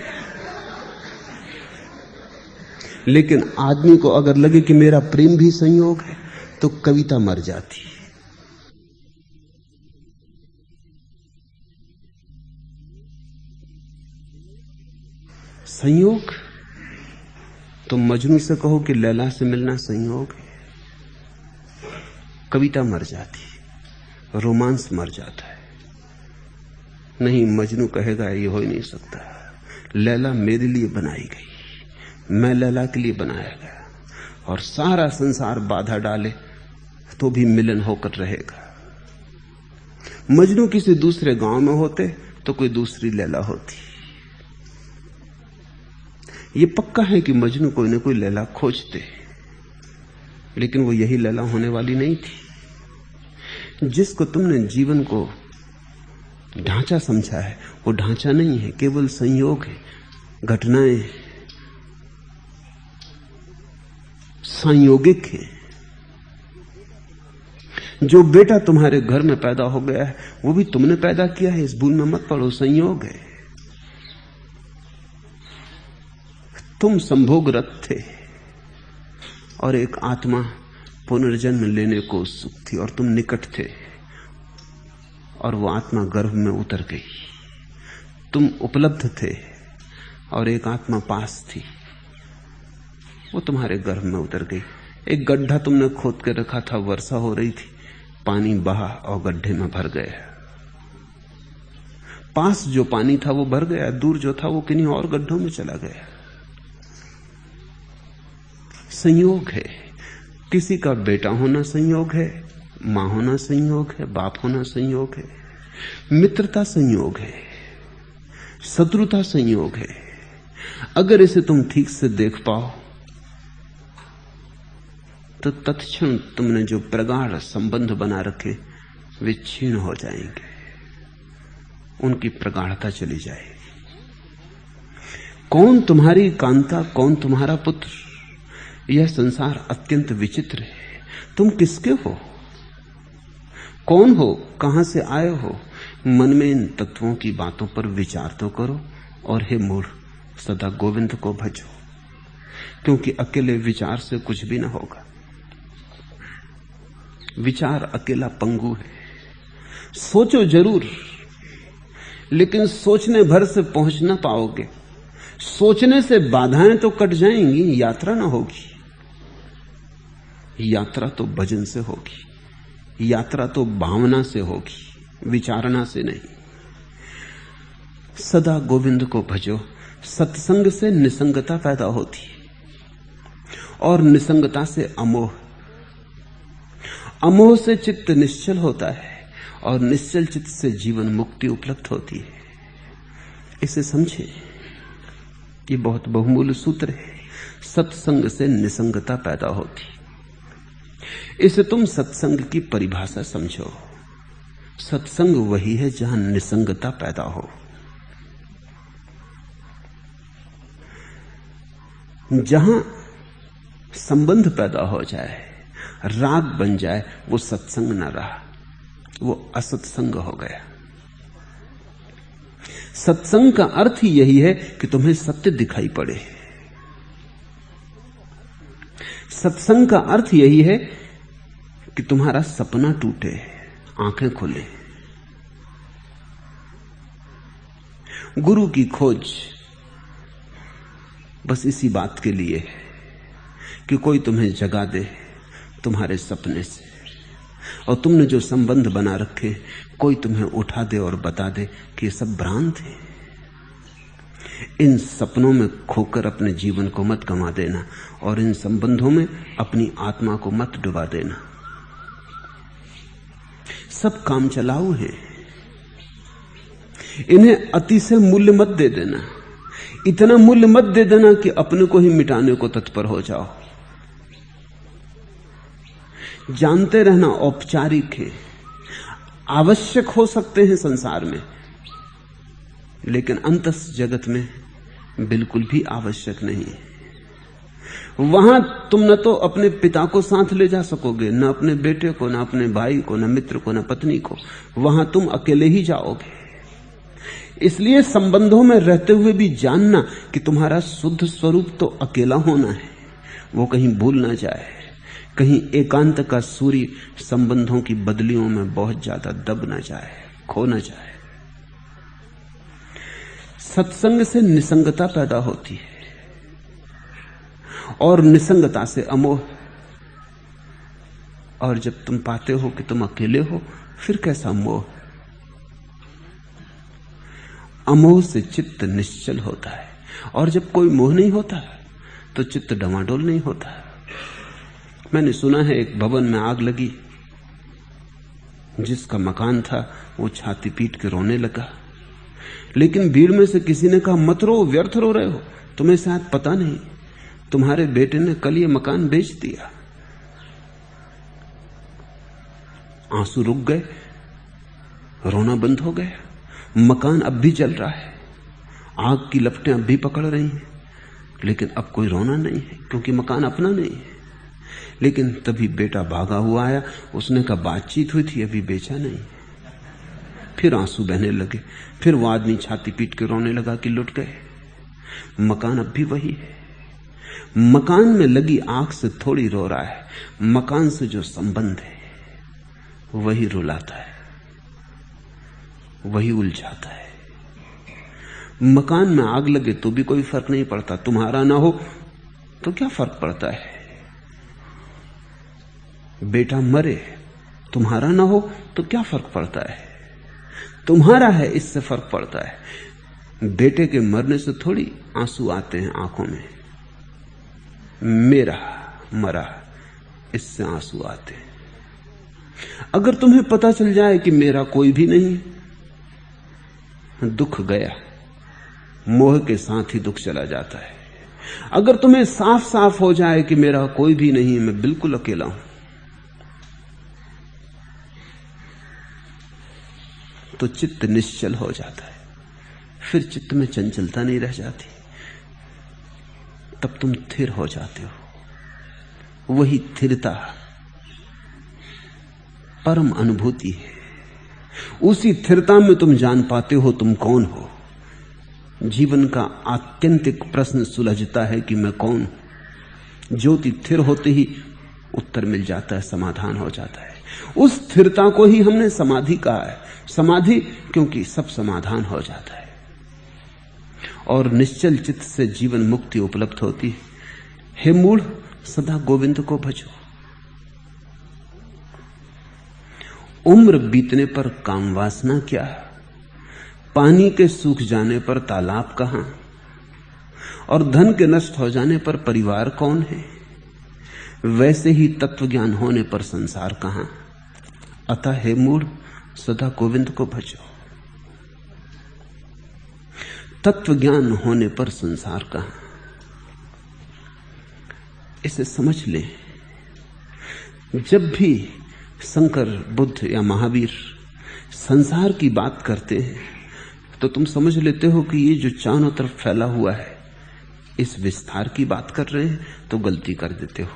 लेकिन आदमी को अगर लगे कि मेरा प्रेम भी संयोग है, तो कविता मर जाती। संयोग, तुम मजनू से कहो कि लैला से मिलना संयोग है, कविता मर जाती, रोमांस मर जाता है। नहीं, मजनू कहेगा ये हो ही नहीं सकता, लैला मेरे लिए बनाई गई, मैं लैला के लिए बनाया गया, और सारा संसार बाधा डाले तो भी मिलन होकर रहेगा। मजनू किसी दूसरे गांव में होते तो कोई दूसरी लैला होती। ये पक्का है कि मजनू कोई न कोई लैला खोजते, लेकिन वो यही लैला होने वाली नहीं थी। जिसको तुमने जीवन को ढांचा समझा है, वो ढांचा नहीं है, केवल संयोग है, घटनाएं संयोगिक है। जो बेटा तुम्हारे घर में पैदा हो गया है वो भी तुमने पैदा किया है, इस भूल में मत पड़ो, संयोग है। तुम संभोगरत थे और एक आत्मा पुनर्जन्म लेने को उत्सुक थी और तुम निकट थे, और वो आत्मा गर्भ में उतर गई। तुम उपलब्ध थे और एक आत्मा पास थी, वो तुम्हारे गर्भ में उतर गई। एक गड्ढा तुमने खोद के रखा था, वर्षा हो रही थी, पानी बहा और गड्ढे में भर गया। पास जो पानी था वो भर गया, दूर जो था वो किन्हीं और गड्ढों में चला गया। संयोग है। किसी का बेटा होना संयोग है, मां होना संयोग है, बाप होना संयोग है, मित्रता संयोग है, शत्रुता संयोग है। अगर इसे तुम ठीक से देख पाओ तो तत्क्षण तुमने जो प्रगाढ़ संबंध बना रखे वे क्षीण हो जाएंगे, उनकी प्रगाढ़ता चली जाएगी। कौन तुम्हारी कांता, कौन तुम्हारा पुत्र, यह संसार अत्यंत विचित्र है। तुम किसके हो, कौन हो, कहां से आए हो, मन में इन तत्वों की बातों पर विचार तो करो। और हे मूढ़, सदा गोविंद को भजो, क्योंकि अकेले विचार से कुछ भी ना होगा। विचार अकेला पंगु है। सोचो जरूर, लेकिन सोचने भर से पहुंच ना पाओगे। सोचने से बाधाएं तो कट जाएंगी, यात्रा ना होगी। यात्रा तो भजन से होगी, यात्रा तो भावना से होगी, विचारना से नहीं। सदा गोविंद को भजो। सत्संग से निसंगता पैदा होती और निसंगता से अमोह, अमोह से चित्त निश्चल होता है और निश्चल चित्त से जीवन मुक्ति उपलब्ध होती है। इसे समझे, ये बहुत बहुमूल्य सूत्र है। सत्संग से निसंगता पैदा होती, इसे तुम सत्संग की परिभाषा समझो। सत्संग वही है जहां निसंगता पैदा हो। जहां संबंध पैदा हो जाए, राग बन जाए, वो सत्संग न रहा, वो असत्संग हो गया। सत्संग का अर्थ ही यही है कि तुम्हें सत्य दिखाई पड़े। सत्संग का अर्थ यही है कि तुम्हारा सपना टूटे, आंखें खुले। गुरु की खोज बस इसी बात के लिए है कि कोई तुम्हें जगा दे तुम्हारे सपने से, और तुमने जो संबंध बना रखे कोई तुम्हें उठा दे और बता दे कि ये सब भ्रांत है। इन सपनों में खोकर अपने जीवन को मत गंवा देना और इन संबंधों में अपनी आत्मा को मत डुबा देना। सब काम चलाऊ है, इन्हें अति से मूल्य मत दे देना। इतना मूल्य मत दे देना कि अपने को ही मिटाने को तत्पर हो जाओ। जानते रहना औपचारिक है, आवश्यक हो सकते हैं संसार में, लेकिन अंतस जगत में बिल्कुल भी आवश्यक नहीं है। वहां तुम न तो अपने पिता को साथ ले जा सकोगे, न अपने बेटे को, न अपने भाई को, न मित्र को, न पत्नी को। वहां तुम अकेले ही जाओगे। इसलिए संबंधों में रहते हुए भी जानना कि तुम्हारा शुद्ध स्वरूप तो अकेला होना है, वो कहीं भूल ना जाए। कहीं एकांत का सूर्य संबंधों की बदलियों में बहुत ज्यादा दब न जाए, खो न जाए। सत्संग से निसंगता पैदा होती है और निसंगता से अमोह। और जब तुम पाते हो कि तुम अकेले हो, फिर कैसा मोह। अमोह से चित्त निश्चल होता है, और जब कोई मोह नहीं होता तो चित्त डमाडोल नहीं होता। मैंने सुना है एक भवन में आग लगी, जिसका मकान था वो छाती पीट के रोने लगा, लेकिन भीड़ में से किसी ने कहा मत रो, व्यर्थ रो रहे हो, तुम्हें शायद पता नहीं तुम्हारे बेटे ने कल ये मकान बेच दिया। आंसू रुक गए, रोना बंद हो गया। मकान अब भी जल रहा है, आग की लपटें अब भी पकड़ रही हैं, लेकिन अब कोई रोना नहीं है, क्योंकि मकान अपना नहीं है। लेकिन तभी बेटा भागा हुआ आया, उसने कहा बातचीत हुई थी, अभी बेचा नहीं। फिर आंसू बहने लगे, फिर वो आदमी छाती पीट के रोने लगा कि लुट गए। मकान अब भी वही है। मकान में लगी आग से थोड़ी रो रहा है, मकान से जो संबंध है वही रुलाता है, वही उलझाता है। मकान में आग लगे तो भी कोई फर्क नहीं पड़ता, तुम्हारा ना हो तो क्या फर्क पड़ता है। बेटा मरे, तुम्हारा ना हो तो क्या फर्क पड़ता है। तुम्हारा है, इससे फर्क पड़ता है। बेटे के मरने से थोड़ी आंसू आते हैं आंखों में, मेरा मरा इससे आंसू आते हैं। अगर तुम्हें पता चल जाए कि मेरा कोई भी नहीं, दुख गया, मोह के साथ ही दुख चला जाता है। अगर तुम्हें साफ साफ हो जाए कि मेरा कोई भी नहीं, मैं बिल्कुल अकेला हूं, तो चित्त निश्चल हो जाता है, फिर चित्त में चंचलता नहीं रह जाती, तब तुम स्थिर हो जाते हो। वही स्थिरता परम अनुभूति है। उसी स्थिरता में तुम जान पाते हो तुम कौन हो। जीवन का आत्यंतिक प्रश्न सुलझता है कि मैं कौन हूं। ज्योति स्थिर होते ही उत्तर मिल जाता है, समाधान हो जाता है। उस स्थिरता को ही हमने समाधि कहा है। समाधि क्योंकि सब समाधान हो जाता है और निश्चल चित्त से जीवन मुक्ति उपलब्ध होती है। हे मूढ़, सदा गोविंद को भजो। उम्र बीतने पर काम वासना क्या, पानी के सूख जाने पर तालाब कहां, और धन के नष्ट हो जाने पर परिवार कौन है। वैसे ही तत्व ज्ञान होने पर संसार कहां। अतः हे मूढ़, सदा गोविंद को भजो। तत्व ज्ञान होने पर संसार कहां, इसे समझ ले। जब भी शंकर, बुद्ध या महावीर संसार की बात करते हैं तो तुम समझ लेते हो कि ये जो चारों तरफ फैला हुआ है, इस विस्तार की बात कर रहे हैं, तो गलती कर देते हो।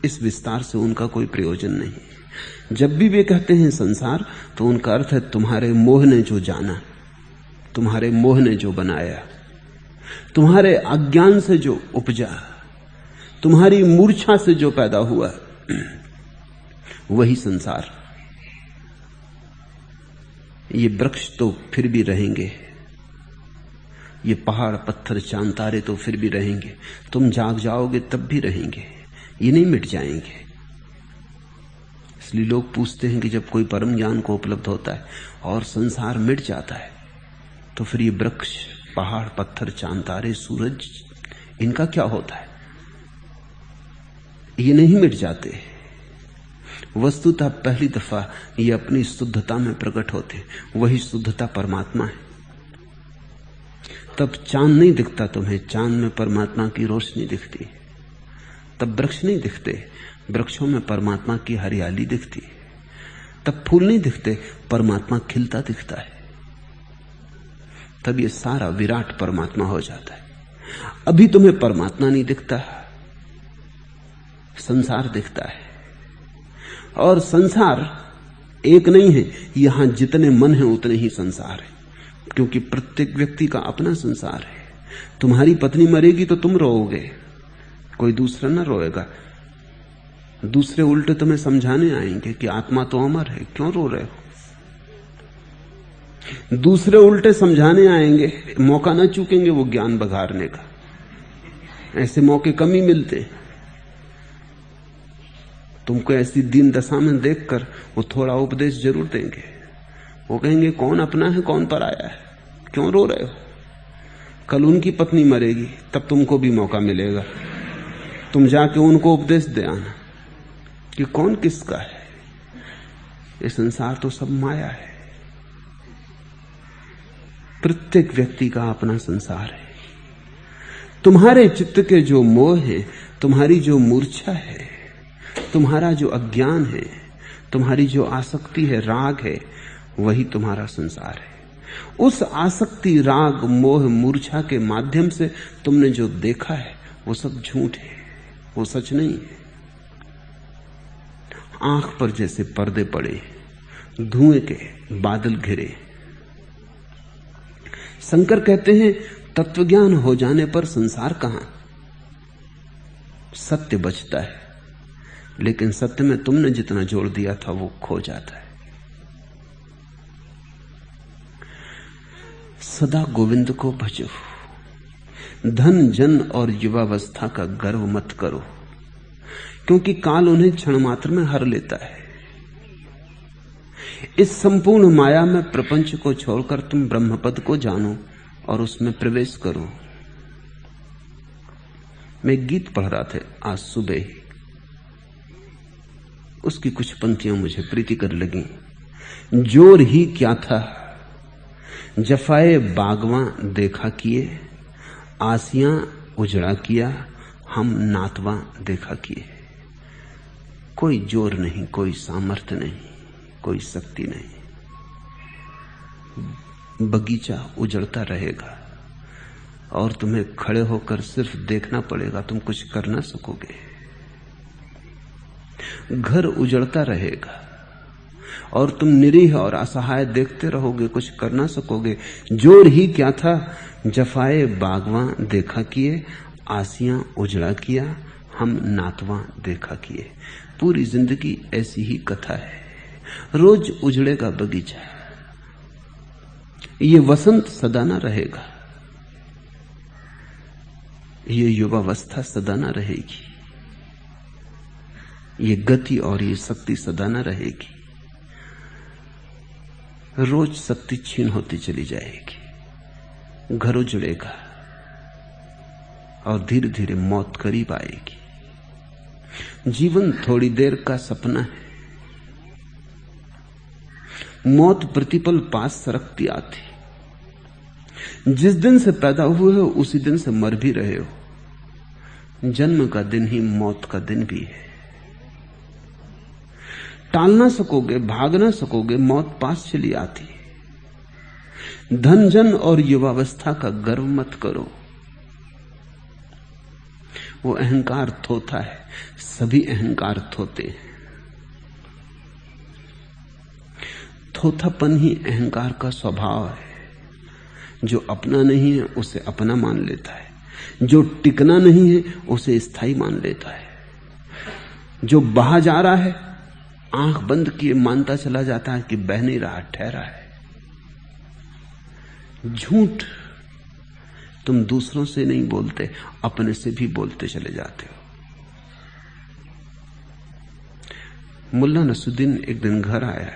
इस विस्तार से उनका कोई प्रयोजन नहीं। जब भी वे कहते हैं संसार, तो उनका अर्थ है तुम्हारे मोह ने जो जाना, तुम्हारे मोह ने जो बनाया, तुम्हारे अज्ञान से जो उपजा, तुम्हारी मूर्छा से जो पैदा हुआ, वही संसार। ये वृक्ष तो फिर भी रहेंगे, ये पहाड़ पत्थर चांद तारे तो फिर भी रहेंगे, तुम जाग जाओगे तब भी रहेंगे, ये नहीं मिट जाएंगे। इसलिए लोग पूछते हैं कि जब कोई परम ज्ञान को उपलब्ध होता है और संसार मिट जाता है, तो फिर ये वृक्ष, पहाड़ पत्थर चांद तारे सूरज, इनका क्या होता है। ये नहीं मिट जाते। वस्तुतः पहली दफा ये अपनी शुद्धता में प्रकट होते, वही शुद्धता परमात्मा है। तब चांद नहीं दिखता तुम्हें, चांद में परमात्मा की रोशनी दिखती। तब वृक्ष नहीं दिखते, वृक्षों में परमात्मा की हरियाली दिखती। तब फूल नहीं दिखते, परमात्मा खिलता दिखता है। तब ये सारा विराट परमात्मा हो जाता है। अभी तुम्हें परमात्मा नहीं दिखता, संसार दिखता है। और संसार एक नहीं है, यहां जितने मन हैं उतने ही संसार है, क्योंकि प्रत्येक व्यक्ति का अपना संसार है। तुम्हारी पत्नी मरेगी तो तुम रोओगे, कोई दूसरा ना रोएगा। दूसरे उल्टे तुम्हें समझाने आएंगे कि आत्मा तो अमर है, क्यों रो रहे हो। दूसरे उल्टे समझाने आएंगे, मौका ना चूकेंगे वो ज्ञान बघारने का। ऐसे मौके कम ही मिलते। तुमको ऐसी दीन दशा में देखकर वो थोड़ा उपदेश जरूर देंगे। वो कहेंगे कौन अपना है कौन पराया है, क्यों रो रहे हो। कल उनकी पत्नी मरेगी, तब तुमको भी मौका मिलेगा, तुम जाके उनको उपदेश दे आना कि कौन किसका है। ये संसार तो सब माया है। प्रत्येक व्यक्ति का अपना संसार है। तुम्हारे चित्त के जो मोह है, तुम्हारी जो मूर्छा है, तुम्हारा जो अज्ञान है, तुम्हारी जो आसक्ति है, राग है, वही तुम्हारा संसार है। उस आसक्ति, राग, मोह, मूर्छा के माध्यम से तुमने जो देखा है वो सब झूठ है, वो सच नहीं है। आंख पर जैसे पर्दे पड़े, धुएं के बादल घिरे। शंकर कहते हैं तत्वज्ञान हो जाने पर संसार कहां, सत्य बचता है, लेकिन सत्य में तुमने जितना जोड़ दिया था वो खो जाता है। सदा गोविंद को भजो, धन जन और युवावस्था का गर्व मत करो, क्योंकि काल उन्हें क्षण मात्र में हर लेता है। इस संपूर्ण माया में प्रपंच को छोड़कर तुम ब्रह्मपद को जानो और उसमें प्रवेश करो। मैं एक गीत पढ़ रहा था आज सुबह ही, उसकी कुछ पंक्तियां मुझे प्रीतिकर लगी। जोर ही क्या था जफाए बागवां देखा किए, आसियां उजड़ा किया हम नातवां देखा किए। कोई जोर नहीं, कोई सामर्थ्य नहीं, कोई शक्ति नहीं। बगीचा उजड़ता रहेगा और तुम्हें खड़े होकर सिर्फ देखना पड़ेगा, तुम कुछ कर ना सकोगे। घर उजड़ता रहेगा और तुम निरीह और असहाय देखते रहोगे, कुछ कर ना सकोगे। जोर ही क्या था जफाए बागवां देखा किए, आसियां उजड़ा किया हम नातवां देखा किए। पूरी जिंदगी ऐसी ही कथा है। रोज उजड़ेगा बगीचा, ये वसंत सदा ना रहेगा, ये युवावस्था सदा ना रहेगी, ये गति और ये शक्ति सदा ना रहेगी। रोज शक्ति छीन होती चली जाएगी, घर उजड़ेगा और धीरे धीरे मौत करीब आएगी। जीवन थोड़ी देर का सपना है, मौत प्रतिपल पास सरकती आती। जिस दिन से पैदा हुए हो उसी दिन से मर भी रहे हो। जन्म का दिन ही मौत का दिन भी है। टाल ना सकोगे, भाग ना सकोगे, मौत पास चली आती। धन जन और युवावस्था का गर्व मत करो, वो अहंकार थोथा है, सभी अहंकार थोते हैं। थोथापन ही अहंकार का स्वभाव है। जो अपना नहीं है उसे अपना मान लेता है, जो टिकना नहीं है उसे स्थायी मान लेता है। जो बहा जा रहा है आंख बंद किए मानता चला जाता है कि बह नहीं रहा, ठहरा है। झूठ तुम दूसरों से नहीं बोलते, अपने से भी बोलते चले जाते हो। मुल्ला नसरुद्दीन एक दिन घर आया,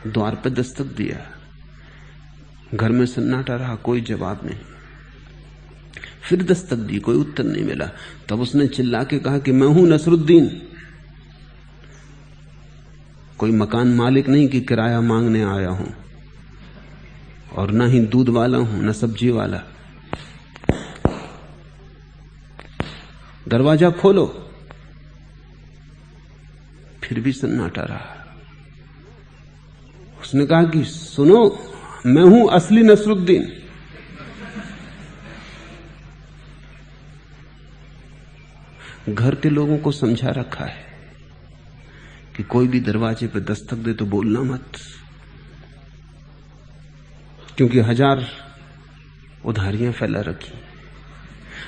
द्वार पर दस्तक दिया, घर में सन्नाटा रहा, कोई जवाब नहीं। फिर दस्तक दी, कोई उत्तर नहीं मिला। तब उसने चिल्ला के कहा कि मैं हूं नसरुद्दीन, कोई मकान मालिक नहीं कि किराया मांगने आया हूं, और ना ही दूध वाला हूं, न सब्जी वाला। दरवाजा खोलो। फिर भी सन्नाटा रहा। उसने कहा कि सुनो, मैं हूं असली नसरुद्दीन। घर के लोगों को समझा रखा है कि कोई भी दरवाजे पे दस्तक दे तो बोलना मत, क्योंकि 1000 उधारियां फैला रखी।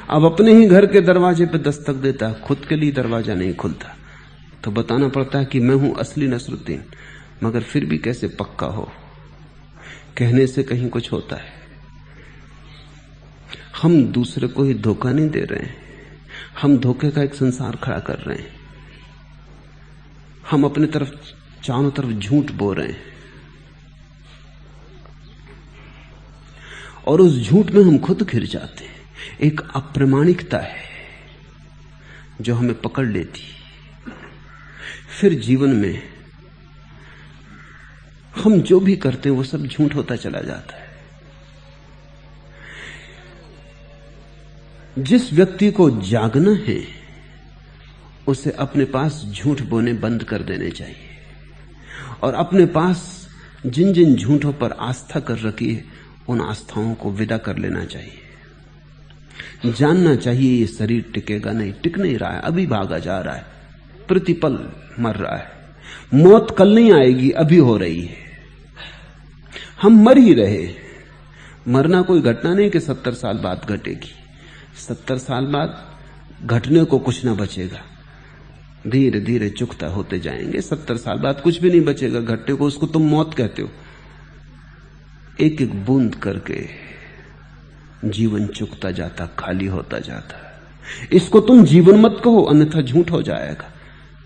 अब अपने ही घर के दरवाजे पर दस्तक देता है, खुद के लिए दरवाजा नहीं खुलता। तो बताना पड़ता है कि मैं हूं असली नसरुद्दीन, मगर फिर भी कैसे पक्का हो, कहने से कहीं कुछ होता है। हम दूसरे को ही धोखा नहीं दे रहे हैं, हम धोखे का एक संसार खड़ा कर रहे हैं। हम अपने तरफ चारों तरफ झूठ बोल रहे हैं और उस झूठ में हम खुद घिर जाते हैं। एक अप्रामाणिकता है जो हमें पकड़ लेती, फिर जीवन में हम जो भी करते हैं वो सब झूठ होता चला जाता है। जिस व्यक्ति को जागना है उसे अपने पास झूठ बोने बंद कर देने चाहिए और अपने पास जिन जिन झूठों पर आस्था कर रखी है उन आस्थाओं को विदा कर लेना चाहिए। जानना चाहिए ये शरीर टिकेगा नहीं, टिक नहीं रहा है, अभी भागा जा रहा है, प्रतिपल मर रहा है, मौत कल नहीं आएगी, अभी हो रही है। हम मर ही रहे। मरना कोई घटना नहीं कि 70 साल बाद घटेगी। 70 साल बाद घटने को कुछ ना बचेगा, धीरे धीरे चुकता होते जाएंगे। 70 साल बाद कुछ भी नहीं बचेगा घटने को, उसको तुम मौत कहते हो। एक एक बूंद करके जीवन चुकता जाता, खाली होता जाता। इसको तुम जीवन मत कहो, अन्यथा झूठ हो जाएगा।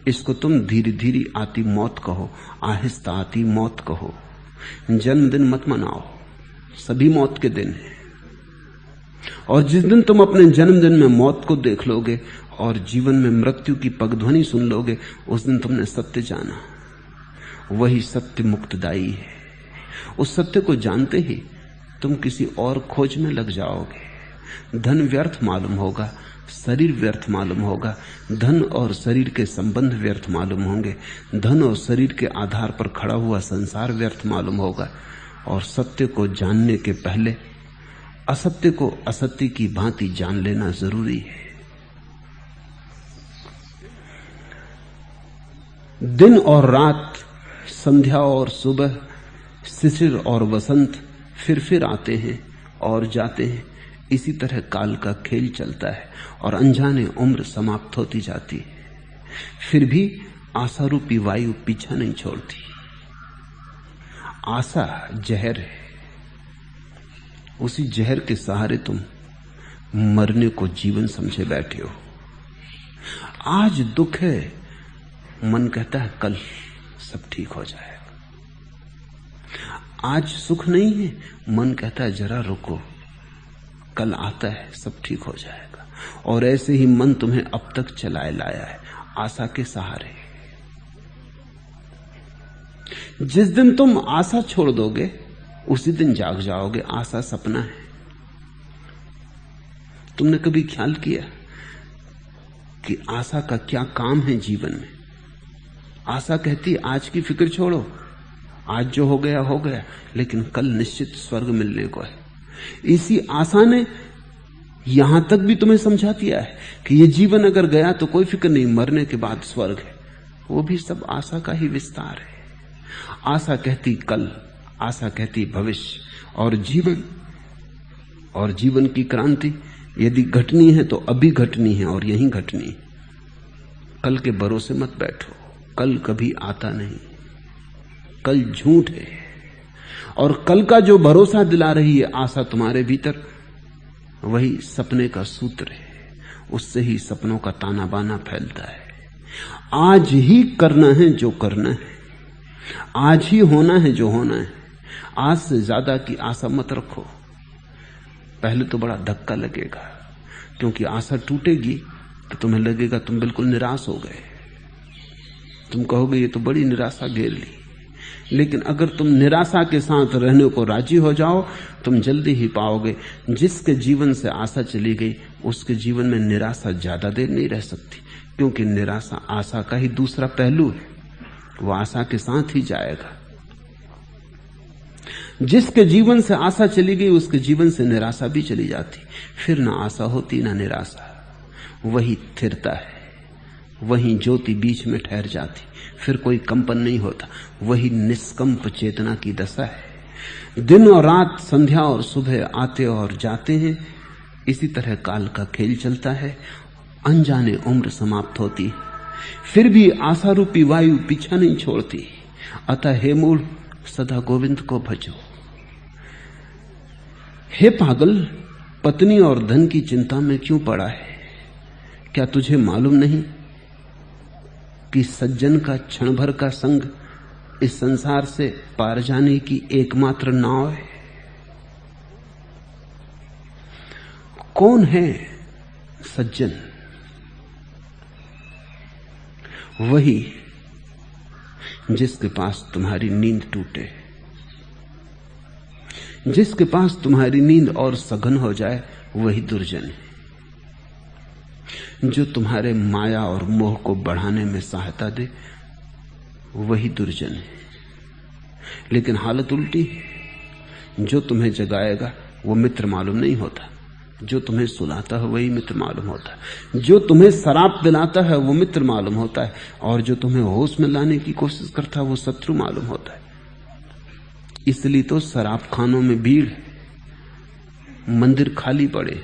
इसको तुम धीरे धीरे आती मौत कहो, आहिस्ता आती मौत कहो। जन्मदिन मत मनाओ, सभी मौत के दिन हैं। और जिस दिन तुम अपने जन्मदिन में मौत को देख लोगे और जीवन में मृत्यु की पगध्वनि सुन लोगे, उस दिन तुमने सत्य जाना। वही सत्य मुक्तदायी है। उस सत्य को जानते ही तुम किसी और खोज में लग जाओगे। धन व्यर्थ मालूम होगा, शरीर व्यर्थ मालूम होगा, धन और शरीर के संबंध व्यर्थ मालूम होंगे, धन और शरीर के आधार पर खड़ा हुआ संसार व्यर्थ मालूम होगा। और सत्य को जानने के पहले असत्य को असत्य की भांति जान लेना जरूरी है। दिन और रात, संध्या और सुबह, शिशिर और वसंत फिर आते हैं और जाते हैं। इसी तरह काल का खेल चलता है और अनजाने उम्र समाप्त होती जाती है। फिर भी आशा रूपी वायु पीछा नहीं छोड़ती। आशा जहर है, उसी जहर के सहारे तुम मरने को जीवन समझे बैठे हो। आज दुख है, मन कहता है कल सब ठीक हो जाएगा। आज सुख नहीं है, मन कहता है जरा रुको, कल आता है सब ठीक हो जाएगा। और ऐसे ही मन तुम्हें अब तक चलाए लाया है आशा के सहारे। जिस दिन तुम आशा छोड़ दोगे उसी दिन जाग जाओगे। आशा सपना है। तुमने कभी ख्याल किया कि आशा का क्या काम है जीवन में? आशा कहती आज की फिक्र छोड़ो, आज जो हो गया हो गया, लेकिन कल निश्चित स्वर्ग मिलने को है। इसी आशा ने यहां तक भी तुम्हें समझा दिया है कि ये जीवन अगर गया तो कोई फिक्र नहीं, मरने के बाद स्वर्ग है। वो भी सब आशा का ही विस्तार है। आशा कहती कल, आशा कहती भविष्य, और जीवन की क्रांति यदि घटनी है तो अभी घटनी है और यहीं घटनी। कल के भरोसे मत बैठो, कल कभी आता नहीं, कल झूठ है। और कल का जो भरोसा दिला रही है आशा तुम्हारे भीतर, वही सपने का सूत्र है। उससे ही सपनों का ताना बाना फैलता है। आज ही करना है जो करना है, आज ही होना है जो होना है। आज से ज्यादा की आशा मत रखो। पहले तो बड़ा धक्का लगेगा, क्योंकि आशा टूटेगी तो तुम्हें लगेगा तुम बिल्कुल निराश हो गए। तुम कहोगे ये तो बड़ी निराशा घेर ली। लेकिन अगर तुम निराशा के साथ रहने को राजी हो जाओ, तुम जल्दी ही पाओगे जिसके जीवन से आशा चली गई उसके जीवन में निराशा ज्यादा देर नहीं रह सकती, क्योंकि निराशा आशा का ही दूसरा पहलू है। वो आशा के साथ ही जाएगा। जिसके जीवन से आशा चली गई उसके जीवन से निराशा भी चली जाती। फिर ना आशा होती ना निराशा, वही स्थिरता है, वही ज्योति बीच में ठहर जाती, फिर कोई कंपन नहीं होता। वही निष्कंप चेतना की दशा है। दिन और रात, संध्या और सुबह आते और जाते हैं। इसी तरह काल का खेल चलता है, अनजाने उम्र समाप्त होती, फिर भी आशा रूपी वायु पीछा नहीं छोड़ती। अतः हे मूढ़, सदा गोविंद को भजो। हे पागल, पत्नी और धन की चिंता में क्यों पड़ा है? क्या तुझे मालूम नहीं कि सज्जन का क्षण भर का संग इस संसार से पार जाने की एकमात्र नाव है? कौन है सज्जन? वही जिसके पास तुम्हारी नींद टूटे, जिसके पास तुम्हारी नींद और सघन हो जाए, वही दुर्जन है। जो तुम्हारे माया और मोह को बढ़ाने में सहायता दे, वही दुर्जन है। लेकिन हालत उल्टी है। जो तुम्हें जगाएगा वो मित्र मालूम नहीं होता, जो तुम्हें सुलाता है वही मित्र मालूम होता है। जो तुम्हें शराब पिलाता है वो मित्र मालूम होता है, और जो तुम्हें होश में लाने की कोशिश करता है वो शत्रु मालूम होता है। इसलिए तो शराब खानों में भीड़ है, मंदिर खाली पड़े।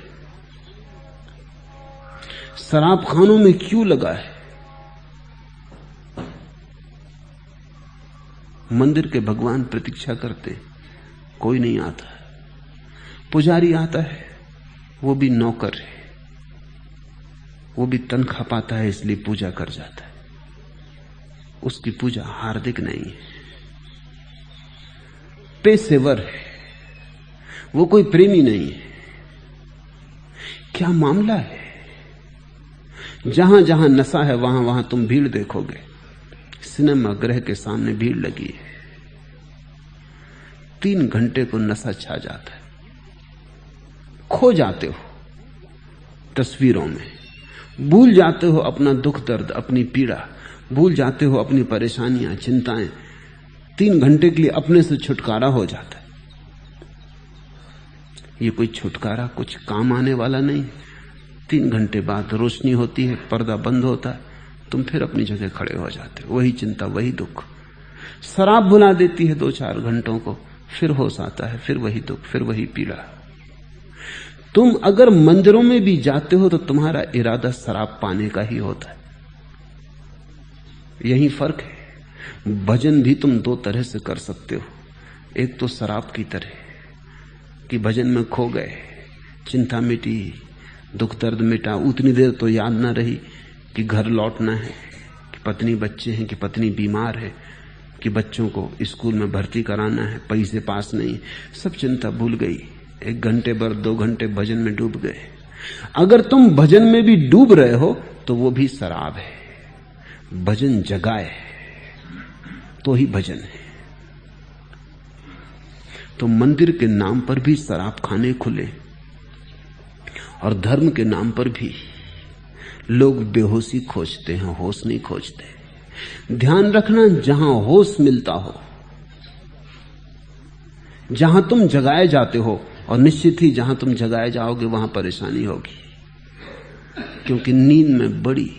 शराब खानों में क्यों लगा है? मंदिर के भगवान प्रतीक्षा करते, कोई नहीं आता। पुजारी आता है, वो भी नौकर है, वो भी तनख्वाह पाता है इसलिए पूजा कर जाता है। उसकी पूजा हार्दिक नहीं है, पेशेवर है, वो कोई प्रेमी नहीं है। क्या मामला है? जहां जहां नशा है वहां वहां तुम भीड़ देखोगे। सिनेमा गृह के सामने भीड़ लगी है। 3 घंटे को नशा छा जाता है, खो जाते हो तस्वीरों में, भूल जाते हो अपना दुख दर्द, अपनी पीड़ा, भूल जाते हो अपनी परेशानियां, चिंताएं। 3 घंटे के लिए अपने से छुटकारा हो जाता है। ये कोई छुटकारा कुछ काम आने वाला नहीं। 3 घंटे बाद रोशनी होती है, पर्दा बंद होता है, तुम फिर अपनी जगह खड़े हो जाते हो। वही चिंता, वही दुख। शराब भुला देती है 2-4 घंटों को, फिर होश आता है, फिर वही दुख, फिर वही पीड़ा। तुम अगर मंदिरों में भी जाते हो तो तुम्हारा इरादा शराब पाने का ही होता है। यही फर्क है। भजन भी तुम 2 तरह से कर सकते हो। एक तो शराब की तरह कि भजन में खो गए, चिंता मिटी, दुख दर्द मिटा, उतनी देर तो याद ना रही कि घर लौटना है, कि पत्नी बच्चे हैं, कि पत्नी बीमार है, कि बच्चों को स्कूल में भर्ती कराना है, पैसे पास नहीं, सब चिंता भूल गई। 1 घंटे भर 2 घंटे भजन में डूब गए। अगर तुम भजन में भी डूब रहे हो तो वो भी शराब है। भजन जगाए तो ही भजन है। तो मंदिर के नाम पर भी शराब खाने खुले, और धर्म के नाम पर भी लोग बेहोशी खोजते हैं, होश नहीं खोजते। ध्यान रखना, जहां होश मिलता हो, जहां तुम जगाए जाते हो, और निश्चित ही जहां तुम जगाए जाओगे वहां परेशानी होगी, क्योंकि नींद में बड़ी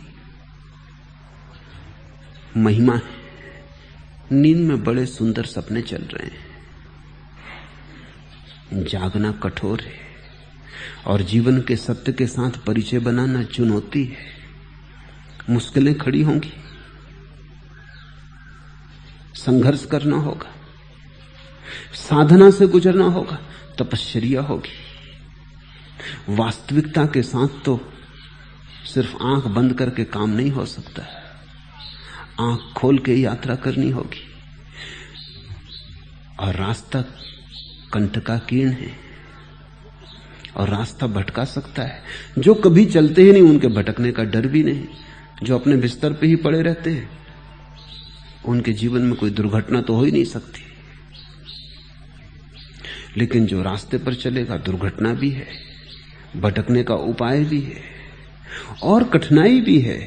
महिमा है। नींद में बड़े सुंदर सपने चल रहे हैं। जागना कठोर है, और जीवन के सत्य के साथ परिचय बनाना चुनौती है। मुश्किलें खड़ी होंगी, संघर्ष करना होगा, साधना से गुजरना होगा, तपश्चर्या होगी। वास्तविकता के साथ तो सिर्फ आंख बंद करके काम नहीं हो सकता, आंख खोल के यात्रा करनी होगी। और रास्ता कंटकाकीर्ण है, और रास्ता भटका सकता है। जो कभी चलते ही नहीं उनके भटकने का डर भी नहीं। जो अपने बिस्तर पे ही पड़े रहते हैं उनके जीवन में कोई दुर्घटना तो हो ही नहीं सकती। लेकिन जो रास्ते पर चलेगा, दुर्घटना भी है, भटकने का उपाय भी है, और कठिनाई भी है।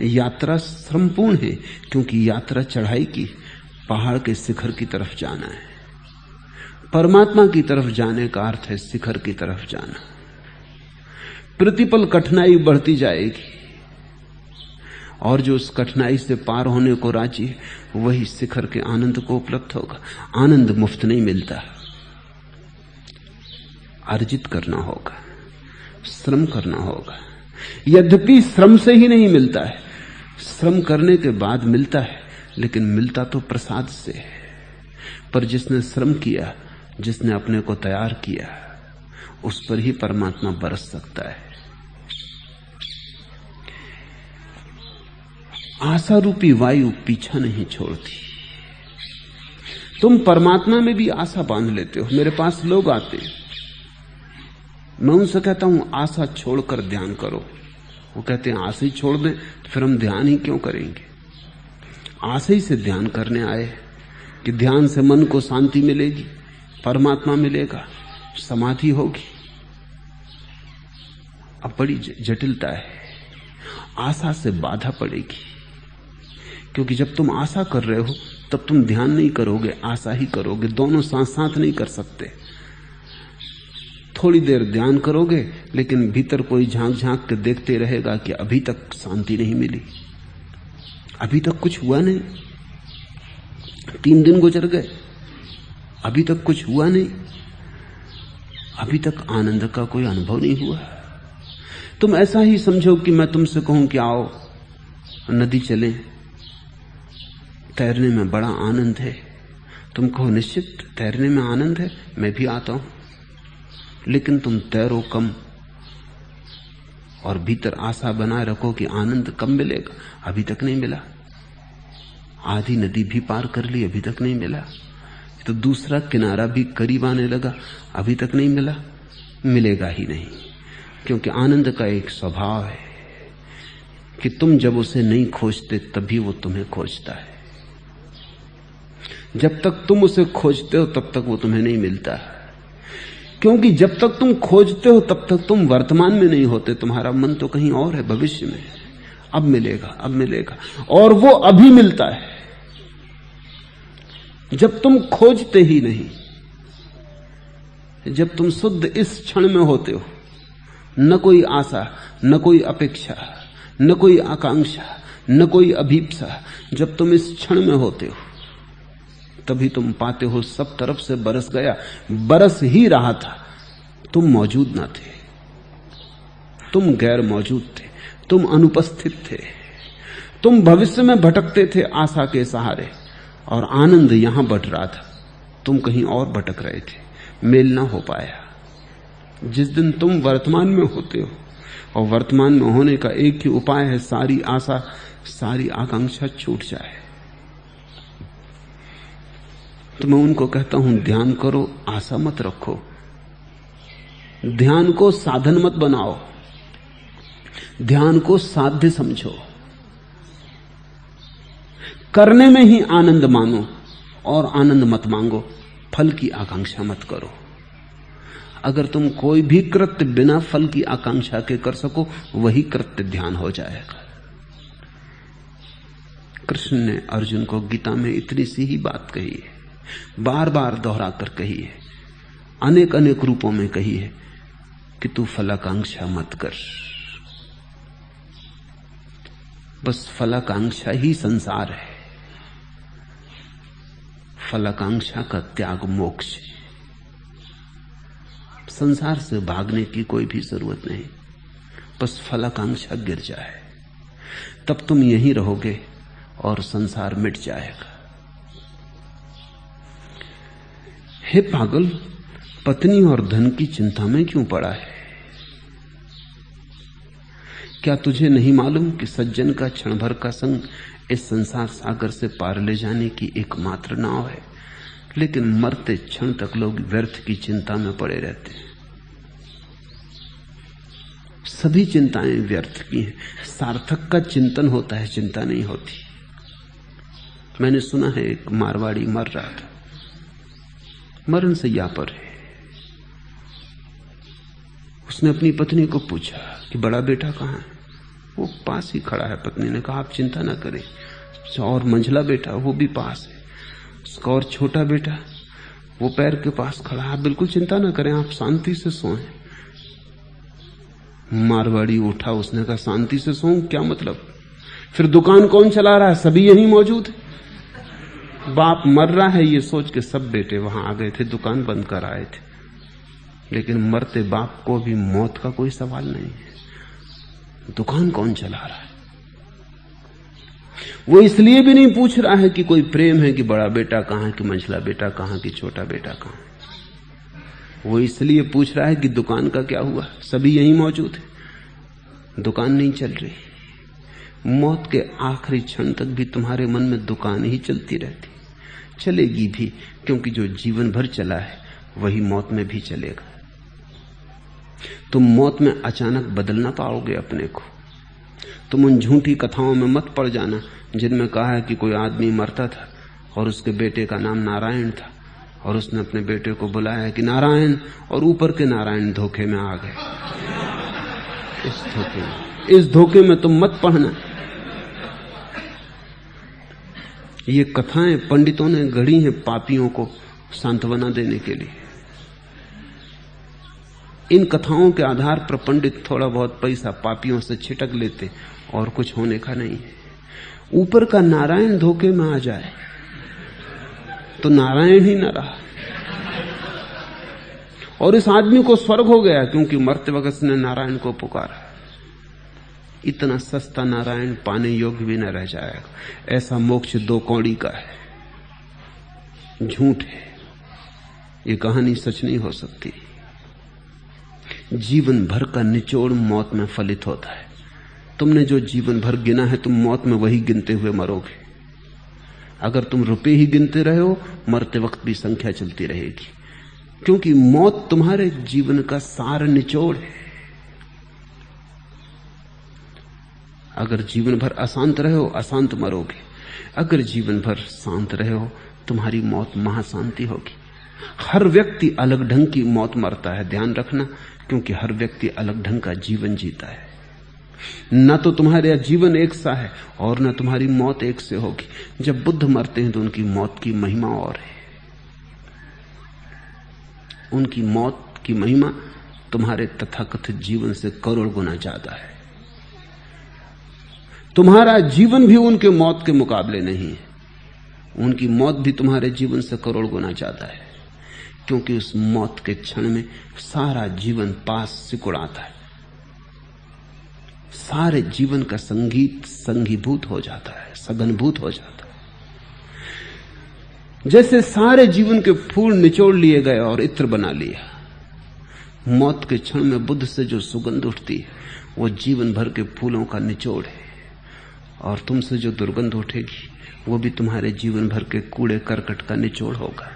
यात्रा श्रमपूर्ण है, क्योंकि यात्रा चढ़ाई की, पहाड़ के शिखर की तरफ जाना है। परमात्मा की तरफ जाने का अर्थ है शिखर की तरफ जाना। प्रतिपल कठिनाई बढ़ती जाएगी, और जो उस कठिनाई से पार होने को राजी है वही शिखर के आनंद को उपलब्ध होगा। आनंद मुफ्त नहीं मिलता, अर्जित करना होगा। श्रम करना होगा। यद्यपि श्रम से ही नहीं मिलता है, श्रम करने के बाद मिलता है, लेकिन मिलता तो प्रसाद से है। पर जिसने श्रम किया, जिसने अपने को तैयार किया, उस पर ही परमात्मा बरस सकता है। आशा रूपी वायु पीछा नहीं छोड़ती। तुम परमात्मा में भी आशा बांध लेते हो। मेरे पास लोग आते हैं, मैं उनसे कहता हूं आशा छोड़कर ध्यान करो। वो कहते हैं आशा ही छोड़ दें तो फिर हम ध्यान ही क्यों करेंगे। आशा ही से ध्यान करने आए कि ध्यान से मन को शांति मिलेगी, परमात्मा मिलेगा, समाधि होगी। अब बड़ी जटिलता है, आशा से बाधा पड़ेगी। क्योंकि जब तुम आशा कर रहे हो तब तुम ध्यान नहीं करोगे, आशा ही करोगे। दोनों साथ साथ नहीं कर सकते। थोड़ी देर ध्यान करोगे, लेकिन भीतर कोई झांक झांक के देखते रहेगा कि अभी तक शांति नहीं मिली, अभी तक कुछ हुआ नहीं। 3 दिन गुजर गए, अभी तक कुछ हुआ नहीं, अभी तक आनंद का कोई अनुभव नहीं हुआ। तुम ऐसा ही समझो कि मैं तुमसे कहूं कि आओ नदी चलें, तैरने में बड़ा आनंद है। तुम कहो निश्चित तैरने में आनंद है, मैं भी आता हूं। लेकिन तुम तैरो कम और भीतर आशा बनाए रखो कि आनंद कब मिलेगा, अभी तक नहीं मिला। आधी नदी भी पार कर ली, अभी तक नहीं मिला। तो दूसरा किनारा भी करीब आने लगा, अभी तक नहीं मिला। मिलेगा ही नहीं, क्योंकि आनंद का एक स्वभाव है कि तुम जब उसे नहीं खोजते तभी वो तुम्हें खोजता है। जब तक तुम उसे खोजते हो तब तक वो तुम्हें नहीं मिलता है। क्योंकि जब तक तुम खोजते हो तब तक तुम वर्तमान में नहीं होते, तुम्हारा मन तो कहीं और है, भविष्य में। अब मिलेगा, अब मिलेगा, और वो अभी मिलता है जब तुम खोजते ही नहीं। जब तुम शुद्ध इस क्षण में होते हो, न कोई आशा, न कोई अपेक्षा, न कोई आकांक्षा, न कोई अभीप्सा, जब तुम इस क्षण में होते हो तभी तुम पाते हो सब तरफ से बरस गया, बरस ही रहा था। तुम मौजूद ना थे, तुम गैर मौजूद थे, तुम अनुपस्थित थे, तुम भविष्य में भटकते थे आशा के सहारे, और आनंद यहां बट रहा था, तुम कहीं और भटक रहे थे, मेल ना हो पाया। जिस दिन तुम वर्तमान में होते हो, और वर्तमान में होने का एक ही उपाय है, सारी आशा, सारी आकांक्षा छूट जाए। तो मैं उनको कहता हूं ध्यान करो, आशा मत रखो। ध्यान को साधन मत बनाओ, ध्यान को साध्य समझो। करने में ही आनंद मानो और आनंद मत मांगो, फल की आकांक्षा मत करो। अगर तुम कोई भी कृत्य बिना फल की आकांक्षा के कर सको, वही कृत्य ध्यान हो जाएगा। कृष्ण ने अर्जुन को गीता में इतनी सी ही बात कही है, बार बार दोहरा कर कही है, अनेक अनेक रूपों में कही है कि तू फलाकांक्षा मत कर। बस फलाकांक्षा ही संसार है, फलाकांक्षा का त्याग मोक्ष है। संसार से भागने की कोई भी जरूरत नहीं, बस फलाकांक्षा गिर जाए, तब तुम यहीं रहोगे और संसार मिट जाएगा। हे पागल, पत्नी और धन की चिंता में क्यों पड़ा है? क्या तुझे नहीं मालूम कि सज्जन का क्षण भर का संग इस संसार सागर से पार ले जाने की एकमात्र नाव है? लेकिन मरते क्षण तक लोग व्यर्थ की चिंता में पड़े रहते हैं। सभी चिंताएं व्यर्थ की हैं। सार्थक का चिंतन होता है, चिंता नहीं होती। मैंने सुना है एक मारवाड़ी मर रहा था, मरण शैया पर है। उसने अपनी पत्नी को पूछा कि बड़ा बेटा कहाँ है? वो पास ही खड़ा है। पत्नी ने कहा आप चिंता ना करें। और मंझला बेटा वो भी पास है, उसका और छोटा बेटा वो पैर के पास खड़ा है। आप बिल्कुल चिंता ना करें, आप शांति से सोएं। मारवाड़ी उठा, उसने कहा शांति से सोऊं क्या मतलब? फिर दुकान कौन चला रहा है? सभी यहीं मौजूद है। बाप मर रहा है ये सोच के सब बेटे वहां आ गए थे, दुकान बंद कर आए थे। लेकिन मरते बाप को भी मौत का कोई सवाल नहीं है। दुकान कौन चला रहा है? वो इसलिए भी नहीं पूछ रहा है कि कोई प्रेम है कि बड़ा बेटा कहां, कि मंझला बेटा कहां, कि छोटा बेटा कहां। वो इसलिए पूछ रहा है कि दुकान का क्या हुआ, सभी यहीं मौजूद है, दुकान नहीं चल रही। मौत के आखिरी क्षण तक भी तुम्हारे मन में दुकान ही चलती रहती, चलेगी भी, क्योंकि जो जीवन भर चला है वही मौत में भी चलेगा। तुम मौत में अचानक बदल ना पाओगे अपने को। तुम उन झूठी कथाओं में मत पड़ जाना जिनमें कहा है कि कोई आदमी मरता था और उसके बेटे का नाम नारायण था और उसने अपने बेटे को बुलाया कि नारायण, और ऊपर के नारायण धोखे में आ गए। इस धोखे में तुम मत पढ़ना। ये कथाएं पंडितों ने गढ़ी हैं पापियों को सांत्वना देने के लिए। इन कथाओं के आधार पर पंडित थोड़ा बहुत पैसा पापियों से छिटक लेते और कुछ होने का नहीं है। ऊपर का नारायण धोखे में आ जाए तो नारायण ही न रहा, और इस आदमी को स्वर्ग हो गया क्योंकि मरते वक्त उसने नारायण को पुकारा। इतना सस्ता नारायण पाने योग्य भी न रह जाएगा। ऐसा मोक्ष 2 कौड़ी का है, झूठ है, ये कहानी सच नहीं हो सकती। जीवन भर का निचोड़ मौत में फलित होता है। तुमने जो जीवन भर गिना है तुम मौत में वही गिनते हुए मरोगे। अगर तुम रुपए ही गिनते रहे हो, मरते वक्त भी संख्या चलती रहेगी, क्योंकि मौत तुम्हारे जीवन का सार निचोड़ है। अगर जीवन भर अशांत रहे हो, अशांत मरोगे। अगर जीवन भर शांत रहे हो, तुम्हारी मौत महाशांति होगी। हर व्यक्ति अलग ढंग की मौत मरता है, ध्यान रखना, क्योंकि हर व्यक्ति अलग ढंग का जीवन जीता है। न तो तुम्हारा जीवन एक सा है और न तुम्हारी मौत एक से होगी। जब बुद्ध मरते हैं तो उनकी मौत की महिमा और है। उनकी मौत की महिमा तुम्हारे तथाकथित जीवन से करोड़ गुना ज्यादा है। तुम्हारा जीवन भी उनके मौत के मुकाबले नहीं है। उनकी मौत भी तुम्हारे जीवन से करोड़ गुना ज्यादा है, क्योंकि उस मौत के क्षण में सारा जीवन पास सिकुड़ाता है। सारे जीवन का संगीत संगीभूत हो जाता है, सघनभूत हो जाता है। जैसे सारे जीवन के फूल निचोड़ लिए गए और इत्र बना लिया। मौत के क्षण में बुद्ध से जो सुगंध उठती है वो जीवन भर के फूलों का निचोड़ है, और तुमसे जो दुर्गंध उठेगी वो भी तुम्हारे जीवन भर के कूड़े करकट का निचोड़ होगा।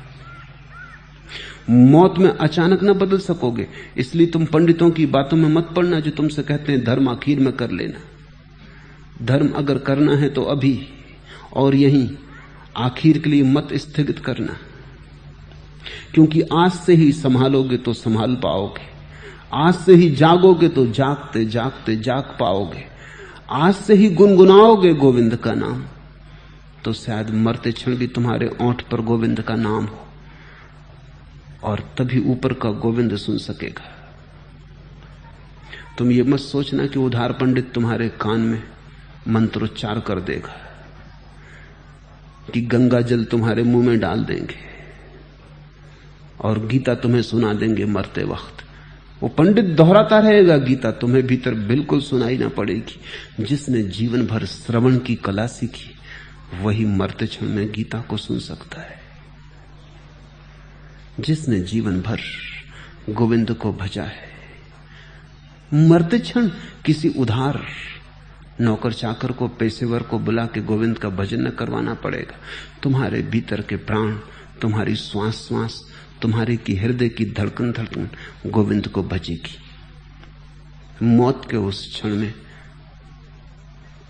मौत में अचानक न बदल सकोगे, इसलिए तुम पंडितों की बातों में मत पड़ना जो तुमसे कहते हैं धर्म आखिर में कर लेना। धर्म अगर करना है तो अभी और यहीं, आखिर के लिए मत स्थगित करना, क्योंकि आज से ही संभालोगे तो संभाल पाओगे। आज से ही जागोगे तो जागते जागते जाग पाओगे। आज से ही गुनगुनाओगे गोविंद का नाम तो शायद मरते क्षण भी तुम्हारे ओंठ पर गोविंद का नाम हो, और तभी ऊपर का गोविंद सुन सकेगा। तुम ये मत सोचना कि उधार पंडित तुम्हारे कान में मंत्रोच्चार कर देगा, कि गंगा जल तुम्हारे मुंह में डाल देंगे और गीता तुम्हें सुना देंगे मरते वक्त। वो पंडित दोहराता रहेगा गीता, तुम्हें भीतर बिल्कुल सुनाई ना पड़ेगी। जिसने जीवन भर श्रवण की कला सीखी वही मरते क्षण में गीता को सुन सकता है। जिसने जीवन भर गोविंद को भजा है, मरते क्षण किसी उधार नौकर चाकर को, पेशेवर को बुला के गोविंद का भजन न करवाना पड़ेगा। तुम्हारे भीतर के प्राण, तुम्हारी श्वास श्वास, तुम्हारे की हृदय की धड़कन धड़कन गोविंद को भजेगी। मौत के उस क्षण में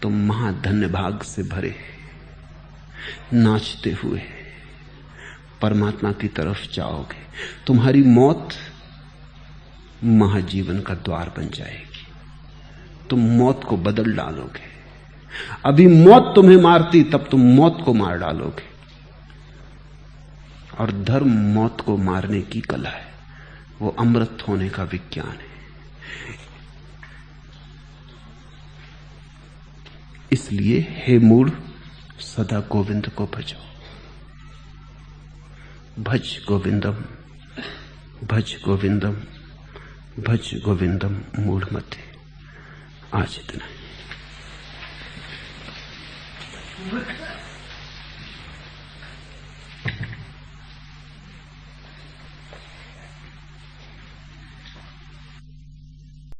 तुम महाधन्य भाग से भरे नाचते हुए परमात्मा की तरफ जाओगे। तुम्हारी मौत महाजीवन का द्वार बन जाएगी। तुम मौत को बदल डालोगे। अभी मौत तुम्हें मारती, तब तुम मौत को मार डालोगे। और धर्म मौत को मारने की कला है, वो अमृत होने का विज्ञान है। इसलिए हे मूढ़, सदा गोविंद को भजो। भज गोविंदम भज गोविंदम मूढ़मते। आज इतना ही।